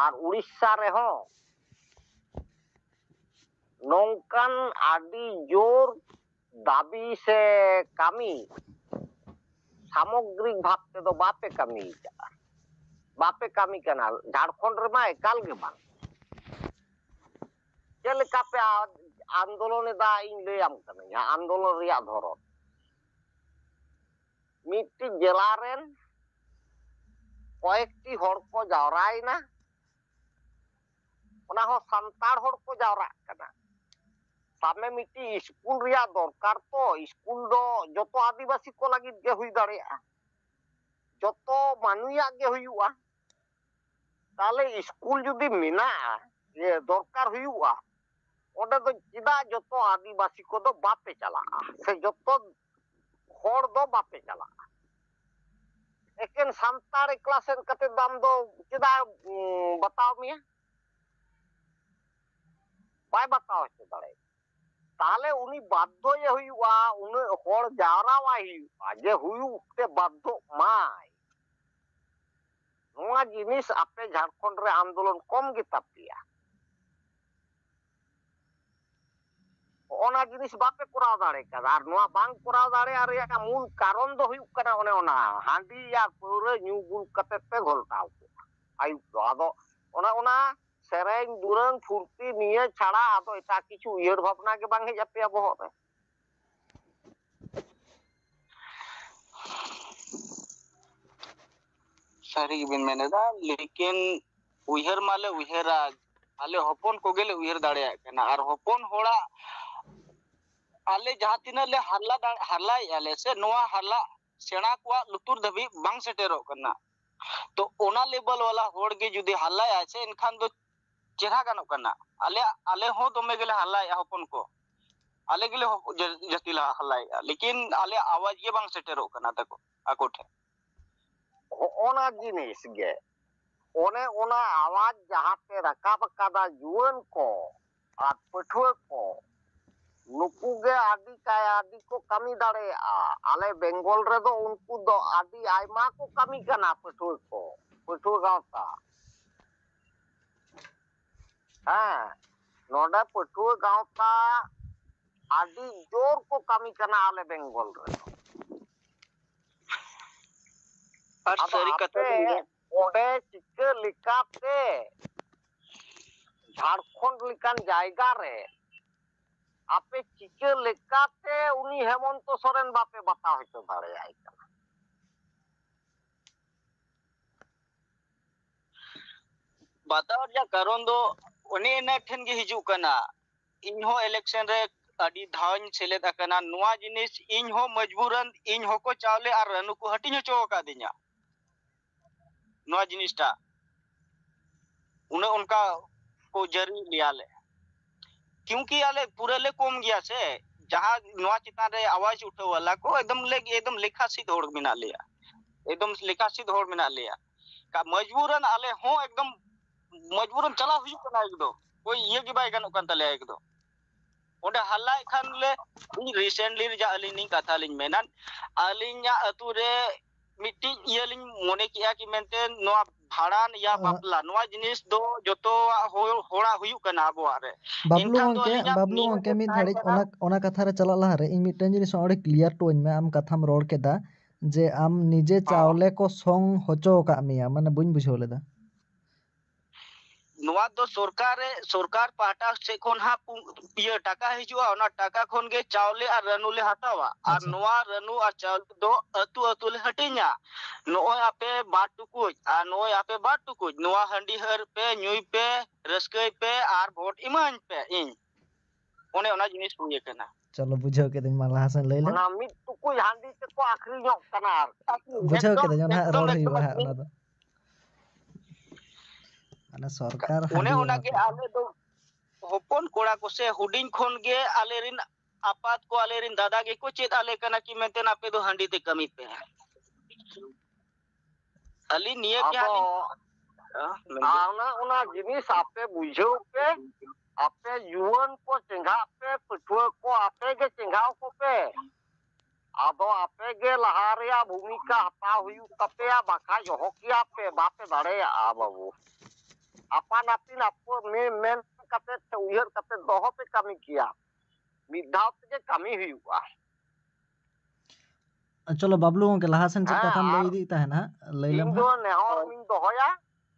ᱟᱨ উড়িষ্যা ᱨᱮᱦᱚᱸ ᱱᱚᱝᱠᱟᱱ ᱟᱹᱰᱤ ᱡᱳᱨ দাবি ᱥᱮ ᱠᱟᱹᱢᱤ সামগ্রিক ভাব তেদো বাপে কামি বাপে কামি কানা ঝাড়খণ্ড রেমা একাল গে বাং ᱪᱮᱫ ᱞᱮᱠᱟ ᱯᱮ আন্দোলন ᱮᱫᱟ ᱤᱧ ᱞᱟᱹᱭᱟᱢ ᱠᱟᱹᱱᱟᱹᱧ আন্দোলন ᱨᱮᱭᱟᱜ ᱫᱷᱚᱨᱚᱱ ᱢᱤᱫᱴᱤᱡ ᱡᱮᱞᱟ ᱨᱮᱱ কয়েকটি হড় কো জাওরায়না ᱚᱱᱟ ᱦᱚᱸ ᱥᱟᱱᱛᱟᱲ ᱦᱚᱲ ᱠᱚ ᱡᱟᱣᱨᱟᱜ ᱠᱟᱱᱟ ᱥᱟᱢᱮ ᱢᱤᱫᱴᱤᱡ স্কুল ᱨᱮᱭᱟᱜ ᱫᱚᱨᱠᱟর ᱛᱚ স্কুল ᱫᱚ ᱡᱚᱛᱚ আদিবাসী ᱠᱚ ᱞᱟᱹᱜᱤᱫ ᱜᱮ ᱦᱩᱭ ᱫᱟᱲᱮᱭᱟᱜᱼᱟ ᱡᱚᱛᱚ ᱢᱟᱹᱱᱩᱭᱟᱜ ᱜᱮ ᱦᱩᱭᱩᱜᱼᱟ তাহলে স্কুল যদি মেনাᱜᱼᱟ ᱡᱮ ᱫᱚᱨᱠᱟর ᱦᱩᱭᱩᱜᱼᱟ ᱚᱸᱰᱮ ᱫᱚ ᱪᱮᱫᱟᱜ ᱡᱚᱛᱚ আদিবাসী ᱠᱚᱫᱚ ᱵᱟᱯᱮ ᱪᱟᱞᱟᱜᱼᱟ ᱥᱮ ᱡᱚᱛᱚ ᱦᱚᱲ ᱫᱚ ᱵᱟᱯᱮ ᱪᱟᱞᱟᱜᱼᱟ ᱮᱠᱮᱱ ᱥᱟᱱᱛᱟᱲ ᱮᱠᱞᱟ ᱥᱮᱱ ᱠᱟᱛᱮ ᱫᱟᱢ ᱫᱚ ᱪᱮᱫᱟᱜ ᱵᱟᱛᱟᱣ ᱢᱮᱭᱟ ᱵᱟᱭ ᱵᱟᱛᱟᱣ ᱦᱚᱪᱚ ᱫᱟᱲᱮᱭᱟᱜᱼᱟ তাহলে উনি বাধ্যই হইবা উনি হড় জাওরাওয়াই হইবা যে হুয়ুক তে বাধ্য মাই নোয়া জিনিস আপে ঝাড়খণ্ড রে আন্দোলন কম গে তাপিয়া ওনা জিনিস বাপে করাও দাঁড়ে কাদা আর নোয়া বাং করাও দাঁড়ে আর রেয়া মূল কারণ দো হুয়ুক কানা ওনে ওনা হাঁডি আর পৌরে নিউ গুল কাতে পে ঘোলটাও আয়ুক দো আদো ওনা ᱥᱮᱨᱮᱧ ᱫᱩᱨᱟᱹᱝ ᱯᱷᱩᱨᱛᱤ ᱱᱤᱭᱟᱹ ᱪᱷᱟᱲᱟ ᱟᱫᱚ ᱮᱴᱟᱜ ᱠᱤᱪᱷᱩ ᱩᱭᱦᱟᱹᱨ ᱵᱷᱟᱵᱽᱱᱟ ᱜᱮ ᱵᱟᱝ ᱦᱮᱡ ᱟᱯᱮᱭᱟ ᱵᱚᱦᱚᱜ ᱨᱮ ᱥᱟᱹᱨᱤ ᱜᱮᱵᱤᱱ ᱢᱮᱱᱮᱫᱟ ᱞᱮᱠᱤᱱ ᱩᱭᱦᱟᱹᱨ ᱢᱟᱞᱮ ᱩᱭᱦᱟᱹᱨᱟ ᱟᱞᱮ ᱦᱚᱯᱚᱱ ᱠᱚᱜᱮᱞᱮ ᱩᱭᱦᱟᱹᱨ ᱫᱟᱲᱮᱭᱟᱜ ᱠᱟᱱᱟ ᱟᱨ ᱦᱚᱯᱚᱱ ᱦᱚᱲᱟᱜ ᱟᱞᱮ ᱡᱟᱦᱟᱸ ᱛᱤᱱᱟᱹᱜ ᱞᱮ ᱦᱟᱨᱞᱟᱭᱮᱜᱼᱟ ᱞᱮ ᱥᱮ ᱱᱚᱣᱟ ᱦᱟᱨᱞᱟ ᱥᱮᱬᱟ ᱠᱚᱣᱟᱜ ᱞᱩᱛᱩᱨ ᱫᱷᱟᱹᱵᱤᱡ ᱵᱟᱝ ᱥᱮᱴᱮᱨᱚᱜ ᱠᱟᱱᱟ ᱛᱚ ᱚᱱᱟ ᱞᱮᱵᱮᱞ ᱣᱟᱞᱟ ᱦᱚᱲ ᱜᱮ ᱡᱩᱫᱤ ᱦᱟᱨᱞᱟᱭᱟ ᱥᱮ ᱮᱱᱠᱷᱟᱱ ᱫᱚ ᱪᱮᱦᱨᱟ ᱜᱟᱱᱚᱜ ᱠᱟᱱᱟ ᱟᱞᱮ ᱦᱚᱸ ᱫᱚᱢᱮ ᱜᱮᱞᱮ ᱦᱟᱨᱞᱟᱭᱮᱜᱼᱟ ᱦᱚᱯᱚᱱ ᱠᱚ ᱟᱞᱮ ᱜᱮᱞᱮ ᱡᱟᱹᱥᱛᱤ ᱞᱮ ᱦᱟᱨᱞᱟᱭᱮᱜᱼᱟ ᱞᱮᱠᱤᱱ ᱟᱞᱮ ᱟᱣᱟᱡ ᱜᱮ ᱵᱟᱝ ᱥᱮᱴᱮᱨᱚᱜ ᱠᱟᱱᱟ ᱛᱟᱠᱚ ᱟᱠᱚ ᱴᱷᱮᱱ ᱚᱱᱟ ᱡᱤᱱᱤᱥ ᱜᱮ ᱚᱱᱮ ᱚᱱᱟ ᱟᱣᱟᱡ ᱡᱟᱦᱟᱸ ᱯᱮ ᱨᱟᱠᱟᱵ ᱟᱠᱟᱫᱟ ᱡᱩᱣᱟᱹᱱ ᱠᱚ ᱟᱨ ᱯᱟᱹᱴᱷᱩᱣᱟᱹ ᱠᱚ ᱱᱩᱠᱩ ᱜᱮ ᱟᱹᱰᱤ ᱠᱚ ᱠᱟᱹᱢᱤ ᱫᱟᱲᱮᱭᱟᱜᱼᱟ ᱟᱞᱮ ᱵᱮᱝᱜᱚᱞ ᱨᱮᱫᱚ ᱩᱱᱠᱩ ᱫᱚ ᱟᱹᱰᱤ ᱟᱭᱢᱟ ᱠᱚ ᱠᱟᱹᱢᱤ ᱠᱟᱱᱟ ᱯᱟᱹᱴᱷᱩᱣᱟᱹ ᱜᱟᱶᱛᱟ ᱦᱮᱸ ᱱᱚᱰᱮ ᱯᱟᱹᱴᱷᱩᱣᱟᱹ ᱜᱟᱶᱛᱟ ᱟᱹᱰᱤ ᱡᱳᱨ ᱠᱚ ᱠᱟᱹᱢᱤ ᱠᱟᱱᱟ ᱟᱞᱮ ᱵᱮᱝᱜᱚᱞ ᱨᱮᱫᱚ ᱟᱨ ᱥᱟᱹᱨᱤ ᱠᱟᱛᱷᱟ ᱚᱸᱰᱮ ᱪᱤᱠᱟᱹ ᱞᱮᱠᱟᱛᱮ ঝাড়খণ্ড ᱞᱮᱠᱟᱱ ᱡᱟᱭᱜᱟ ᱨᱮ ᱟᱯᱮ ᱪᱤᱠᱟᱹ ᱞᱮᱠᱟᱛᱮ ᱩᱱᱤ হেমন্ত ᱥᱚᱨᱮᱱ ᱵᱟᱯᱮ ᱵᱟᱛᱟᱣ ᱦᱚᱪᱚ ᱫᱟᱲᱮᱭᱟᱭ ᱠᱟᱱᱟ ᱵᱟᱛᱟᱣ ᱨᱮᱭᱟᱜ ᱠᱟᱨᱚᱱ ᱫᱚ ᱚᱱᱮ ᱤᱱᱟᱹ ᱴᱷᱮᱱ ᱜᱮ ᱦᱤᱡᱩᱜ ᱠᱟᱱᱟ ᱤᱧᱦᱚᱸ ᱤᱞᱮᱠᱥᱚᱱ ᱨᱮ ᱟᱹᱰᱤ ᱫᱷᱟᱣᱤᱧ ᱥᱮᱞᱮᱫ ᱟᱠᱟᱱᱟ ᱱᱚᱣᱟ ᱡᱤᱱᱤᱥ ᱤᱧᱦᱚᱸ ᱢᱚᱡᱵᱩᱨᱟᱱ ᱤᱧ ᱦᱚᱸᱠᱚ ᱪᱟᱣᱞᱮ ᱟᱨ ᱨᱟᱱᱩ ᱠᱚ ᱦᱟᱹᱴᱤᱧ ᱦᱚᱪᱚ ᱟᱠᱟᱫᱤᱧᱟ ᱱᱚᱣᱟ ᱡᱤᱱᱤᱥᱴᱟ उन्हें उनका को जरी लिया ले क्योंकि आले पूरे ले कम गया से जहां नवा चिता रे आवाज उठे वाला को एकदम लेखा सिद्ध होड़ मिना लिया एकदम लेखा सिद्ध होड़ मिना लिया का मजबूरन आले हो एकदम मजबूरन चला हुई कना एकदम कोई ये की बाय गनो कन तले एकदम onde halai khan le recently ja alini katha lin menan alinya atu re miti iya lin mone kiya ki menten noa bharan ya bapla noa jinis do joto hora huyuk kana abo are Bablu इनखान दो गंके अलिnya Bablu niya गंके ge मिद tahan घड़ी kana ओना कथा रे चला लहा रे इन mitten जिनिस ओडे clear टोइन में आम कथाम रोड केदा जे आम निजे चावले को संग होचो का मिया माने बुझ बुझो लेदा नोआ दो सरकार पाहटा से कोन हा पिया टाका हिजुआ ओना टाका खोन गे चावले और रनु ले हटावा और अच्छा नोआ रनु और चावल दो अतु अतु ले हटिnya नोय आपे बाट टुकुज और नोय आपे बाट टुकुज नोआ हंडी हर पे ᱧᱩᱭ पे रस्कई पे और भोट इमान पे इन ओने ओना जिनिस हुए कना चलो बुझो के दिन माला हसन ले ले ᱚᱱᱟ ᱢᱤᱫ ᱴᱩᱠᱩᱡ ᱦᱟᱺᱰᱤ ᱛᱮᱠᱚ ᱟᱠᱷᱨᱤᱧᱚᱜ ᱠᱟᱱᱟ बुझो के एकदम दिन ना एकदम रोड एकदम हुआ है ओना दो माने सरकार ओने हंडी ओना एमा गे पे आले दो होपन कोड़ा को से हुडिंग खोन गे आले रिन आपात को आले रिन दादा गे को चेत आले कना कि मेंटेन आपे दो हंडी ते कमी पे अली निये के ᱟᱫᱚ हाली ᱚᱱᱟ ᱡᱤᱱᱤᱥ ᱟᱯᱮ ᱵᱩᱡᱷᱟᱹᱣ ᱯᱮ ᱟᱯᱮ ᱡᱩᱣᱟᱹᱱ ᱠᱚ ᱪᱮᱸᱜᱷᱟᱜ ᱯᱮ ᱯᱟᱹᱴᱷᱩᱣᱟᱹ ᱠᱚ ᱟᱯᱮ ᱜᱮ ᱪᱮᱸᱜᱷᱟᱣ ᱠᱚᱯᱮ ᱟᱫᱚ ᱟᱯᱮ ᱜᱮ ᱞᱟᱦᱟ ᱨᱮᱭᱟᱜ ᱵᱷᱩᱢᱤᱠᱟ ᱦᱟᱛᱟᱣ ᱦᱩᱭᱩᱜ ᱛᱟᱯᱮᱭᱟ ᱵᱟᱠᱷᱟᱡ ᱦᱚᱠᱤᱭᱟ ᱯᱮ ᱵᱟᱯᱮ ᱫᱟᱲᱮᱭᱟᱜᱼᱟ ᱵᱟᱹᱵᱩ ᱟᱯᱟᱱ ᱟᱹᱯᱤᱱ ᱢᱮᱱ ᱠᱟᱛᱮ ᱥᱮ ᱩᱭᱦᱟᱹᱨ ᱠᱟᱛᱮ ᱫᱚᱦᱚ ᱯᱮ ᱠᱟᱹᱢᱤ ᱠᱮᱭᱟ ᱢᱤᱫ ᱫᱷᱟᱣ ᱛᱮᱜᱮ ᱠᱟᱹᱢᱤ ᱦᱩᱭᱩᱜᱼᱟ चलो बाबलू गंके लहासन चेक कथाम ᱦᱮᱸ ले ᱟᱨ इदी तहना लैलम ᱤᱧ हा ᱫᱚ ᱱᱮᱦᱚᱨᱤᱧ ᱫᱚᱦᱚᱭᱟ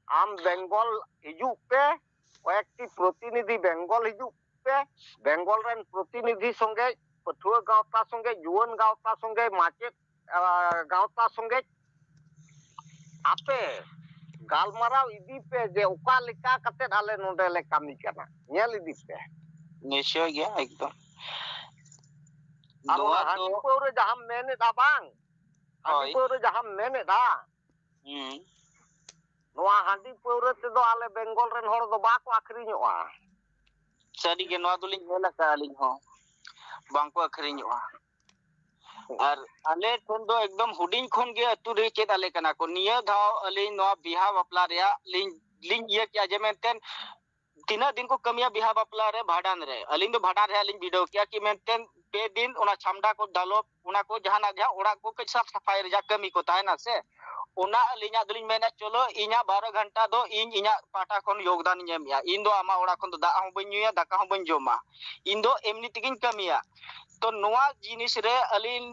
ᱟᱢ ᱵᱮᱝᱜᱚᱞ ᱦᱤᱡᱩᱜ ᱯᱮ কয়েকটি প্রতিনিধি বেঙ্গল হিজুক পে বেঙ্গল রেন প্রতিনিধি সঙ্গে পঠুয়া গাঁওতা সঙ্গে জুয়ান গাঁওতা সঙ্গে মাচেত গাঁওতা সঙ্গে আপে গালমারাও ইদি পে যে ওকা লেকা কাতে আলে নোডে লে কামি কানা ñel ইদি পে निश्चय गया एकदम আর दोआ ওনা तो হাঁড়ি পৌরে যাহাম মেনেদা বাং হাঁড়ি होय পৌরে যাহাম মেনেদা নোয়া হাঁড়ি পৌরে তেদো আলে বেঙ্গল রেন হড় দো বাকো আখরিñoa सारी के नोआ दुलिन हेला का अलिन हो बांको अखरिñoa और आले कोन दो एकदम हुडिंग खोन गे अतु रे चेत आले कना को निया धाव अलिन नोआ बिहा बपला रिया लिंग ये क्या जे मेंटेन तीना दिन को कमिया बिहा बपला रे भाडान रे अलिन दो भाडान रे अलिन वीडियो क्या कि मेंटेन पे दिन ओना छामडा को डालो ओना को जहाना जहा ओड़ा को के साफ सफाई रे जा कमी को तायना से ओना अलिना दुलिन मेना चलो इना 12 घंटा दो इना पाटा कोन योगदान नेमिया इन दो आमा ओड़ा कोन दो दा हूं बन्युया दाका हूं बन जोमा इन दो एमनी तिगिन कमिया तो नोआ जिनिस रे अलिन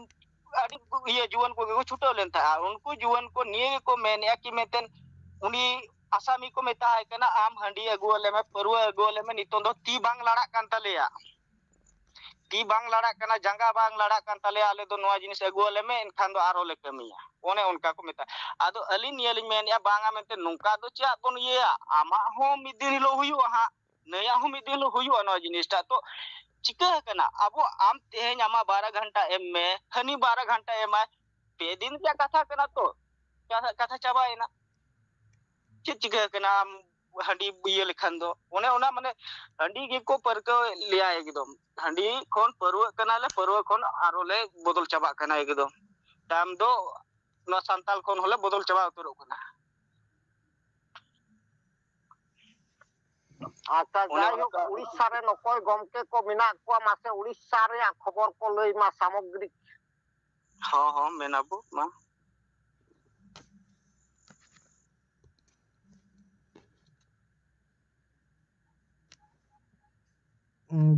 अड़ी ये जुवन को छुटो लेन था उनको जुवन को निये को मेने कि मेंटेन उनी आसामी को मेता है कना आम हंडी अगुले में परुआ अगुले में नितों दो ती बांग लड़ा कान तलेया ती बांग लड़ा कना जंगा बांग लड़ा कान तले आले दो नोआ जिनिस अगुले में इनखान दो आरो ले कमिया ओने उनका को मेता आदो अलिन नियलिन मेनिया बांगा मेंते नुका दो चा बोन ये आमा हो मिदिन लो हुयु हा नया हो मिदिन लो हुयु नोआ जिनिसटा तो चिका कना अब आम तेहें आमा 12 घंटा एम में हनी 12 घंटा एम पे दिन क्या कथा कना तो क्या कथा चाबायना चिका कना हंडी बिये लेखन दो ओने ओना माने हंडी गे को परको लिया एकदम हंडी कोन परवा कना ले परवा कोन आरो ले बदल चाबा कना एकदम ताम दो नो संताल कोन होले बदल चाबा उतरो कना আচ্ছা যাই হোক উড়িষ্যার নকয় গমকে কো মিনা কো মাসে উড়িষ্যার খবর কো লই মা সামগ্রিক हां हां मेनाबो मा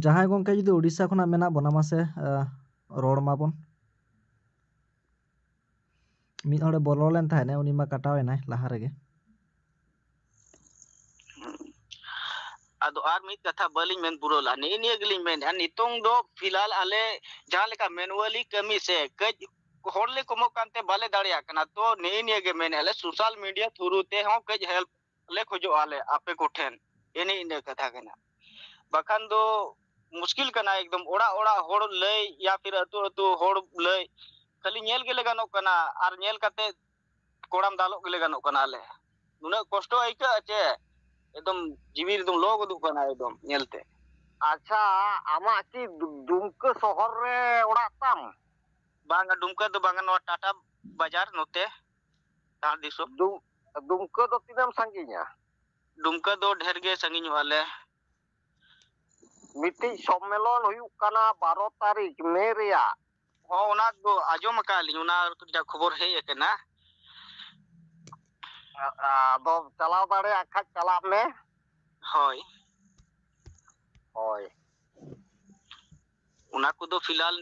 जहां गंके जुदी उड़ीसा खना मेना बना मासे रोड माबन मिद हड़े बोलो लेन थाने उनी मा कटावेना लाहा रेगे आदो आर मित कथा बलिंग मेन पुरोला ने निये गलिंग मेन नितोंग दो फिलहाल आले जहां लेका मैनुअली कमी से कज होरले कोमो कांते बाले दाड़िया कना तो ने निये गे मेन आले सोशल मीडिया थ्रू ते हो कज हेल्प ले खोजो आले आपे को ठेन एने इन कथा कना बखान दो मुश्किल कना एकदम ओड़ा ओड़ा होड़ लय या फिर अतु अतु होड़ लय खाली नेल गेले गानो कना आर नेल काते कोड़ाम दालो गेले गानो कना आले नुना कष्ट आइका चे एकदम जीवी एकदम लोग दु कना एकदम नेलते আচ্ছা আমা কি দুমকা শহরে ওড়াতাম बांगा डुमका दो बांगा नो टाटा बाजार नोते तार दिसो দুমকা তো তিনাম সাঙ্গিñা डुमका दो ढेर गे संगिन वाले ᱢᱤᱫᱴᱤᱡ ᱥᱚᱢᱢᱮᱞᱚᱱ ᱦᱩᱭᱩᱜ ᱠᱟᱱᱟ 12 ᱛᱟᱹᱨᱤᱠᱷ ᱢᱮ ᱨᱮᱭᱟᱜ ᱚᱱᱟ ᱫᱚ ᱟᱸᱡᱚᱢ ᱟᱠᱟᱫ ᱞᱤᱧ ᱚᱱᱟ ᱨᱮᱭᱟᱜ ᱠᱷᱚᱵᱚᱨ ᱦᱮᱡ ᱟᱠᱟᱱᱟ ᱟᱫᱚ ᱪᱟᱞᱟᱣ ᱫᱟᱲᱮᱭᱟᱜ ᱠᱷᱟᱡ ᱪᱟᱞᱟᱜ ᱢᱮ ᱦᱳᱭ ᱦᱳᱭ ᱚᱱᱟ ᱠᱚᱫᱚ ᱯᱷᱤᱞᱦᱟᱞ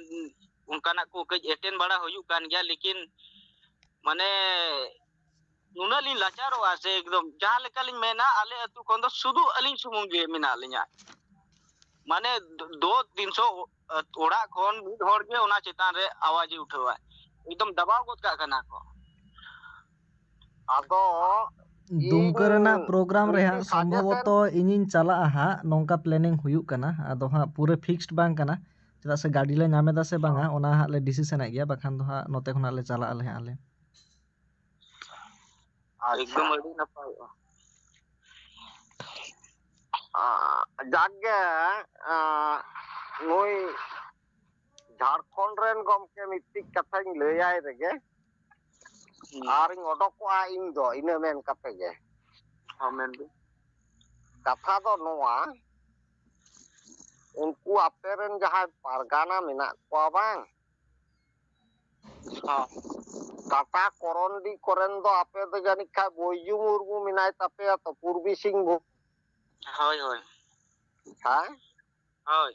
ᱚᱱᱠᱟᱱᱟᱜ ᱠᱚ ᱠᱟᱹᱡ ᱮᱴᱮᱱ ᱵᱟᱲᱟ ᱦᱩᱭᱩᱜ ᱠᱟᱱ ᱜᱮᱭᱟ ᱞᱮᱠᱤᱱ ᱢᱟᱱᱮ ᱱᱩᱱᱟᱹᱜ ᱞᱤᱧ ᱞᱟᱪᱟᱨᱚᱜᱼᱟ ᱥᱮ ᱮᱠᱫᱚᱢ ᱡᱟᱦᱟᱸ ᱞᱮᱠᱟ ᱞᱤᱧ ᱢᱮᱱᱟ ᱟᱞᱮ ᱟᱹᱛᱩ ᱠᱷᱚᱱ ᱫᱚ ᱥᱩᱫᱷᱩ ᱟᱹᱞᱤᱧ ᱥᱩᱢᱩᱝ ᱜᱮ ᱢᱮᱱᱟᱜ ᱞᱤᱧᱟ ᱢᱟᱱᱮ 200-300 ᱚᱲᱟᱜ ᱠᱷᱚᱱ ᱢᱤᱫ ᱦᱚᱲ ᱜᱮ ᱚᱱᱟ ᱪᱮᱛᱟᱱ ᱨᱮ ᱟᱣᱟᱡ ᱩઠᱟᱹᱣᱟ ᱮᱠᱫᱚम ᱫᱟᱵᱟᱣ ᱜᱚᱫ ᱠᱟᱜᱠᱟᱱᱟ ᱠᱚ ᱟᱫᱚ ᱫᱩᱢᱠᱟᱹ ᱨᱮᱱᱟᱜ ᱯᱨᱳᱜᱨᱟम ᱨᱮ ᱦᱟᱸᱜ ᱢᱤᱫᱴᱤᱡ ᱥᱟᱡᱮᱥᱚᱱ ᱥᱚᱢᱵᱷᱚᱵᱚᱛᱚ ᱤᱧᱤᱧ ᱪᱟᱞᱟᱜᱼᱟ ᱦᱟᱸᱜ ᱱᱚᱝᱠᱟ ᱯᱞᱮᱱᱤᱝ ᱦᱩᱭᱩᱜ ᱠᱟᱱᱟ ᱟᱫᱚ ᱦᱟᱸᱜ ᱯᱩᱨᱟᱹ ᱯᱷᱤᱠᱥᱰ ᱵᱟᱝ ᱠᱟᱱᱟ ᱪᱮᱫᱟᱜ ᱥᱮ ᱜᱟᱹᱰᱤ ᱞᱮ ᱧᱟᱢ ᱮᱫᱟ ᱥᱮ ᱵᱟᱝᱟ ᱚᱱᱟ ᱦᱟᱸᱜ ᱞᱮ ᱰᱤᱥᱤᱥᱮᱱᱮᱫ ᱜᱮᱭᱟ ᱵᱟᱠᱷᱟᱱ ᱫᱚ ᱦᱟᱸᱜ ᱱᱚᱛᱮ ᱠᱷᱚᱱᱟᱜ ᱞᱮ ᱪᱟᱞᱟᱜ ᱟᱞᱮ ᱦᱟᱸᱜ ᱟᱞᱮ ᱮᱠᱫᱚᱢ ᱟᱹᱰᱤ ᱱᱟᱯᱟᱭᱚᱜᱼᱟ ᱡᱟᱠᱜᱮ ᱱᱩᱭ ঝাড়খণ্ড ᱨᱮᱱ ᱜᱚᱢᱠᱮ ᱢᱤᱫᱴᱤᱡ ᱠᱟᱛᱷᱟᱧ ᱞᱟᱹᱭᱟᱭ ᱨᱮᱜᱮ ᱟᱨᱤᱧ ᱚᱰᱚᱠᱚᱜᱼᱟ ᱤᱧ ᱫᱚ ᱤᱱᱟᱹ ᱢᱮᱱ ᱠᱟᱛᱮ ᱜᱮ ᱢᱮᱱ ᱵᱤᱱ ᱠᱟᱛᱷᱟ ᱫᱚ ᱱᱚᱣᱟ ᱩᱱᱠᱩ ᱟᱯᱮ ᱨᱮᱱ ᱡᱟᱦᱟᱸᱭ ᱯᱟᱨᱜᱟᱱᱟ ᱢᱮᱱᱟᱜ ᱠᱚᱣᱟ ᱵᱟᱝ ᱴᱟᱴᱟ ᱠᱚᱨᱚᱱᱰᱤ ᱠᱚᱨᱮᱱ ᱫᱚ ᱟᱯᱮ ᱫᱚ ᱡᱟᱹᱱᱤᱡ ᱠᱷᱟᱡ ᱵᱳᱭᱡᱩ ᱢᱩᱨᱢᱩ ᱢᱮᱱᱟᱭ ᱛᱟᱯᱮᱭᱟ ᱛᱚ ᱯᱩᱨᱵᱤ ᱥᱤᱝᱵᱷᱩᱢ ᱦᱳᱭ ᱦᱳᱭ ᱦᱮᱸ ᱦᱳᱭ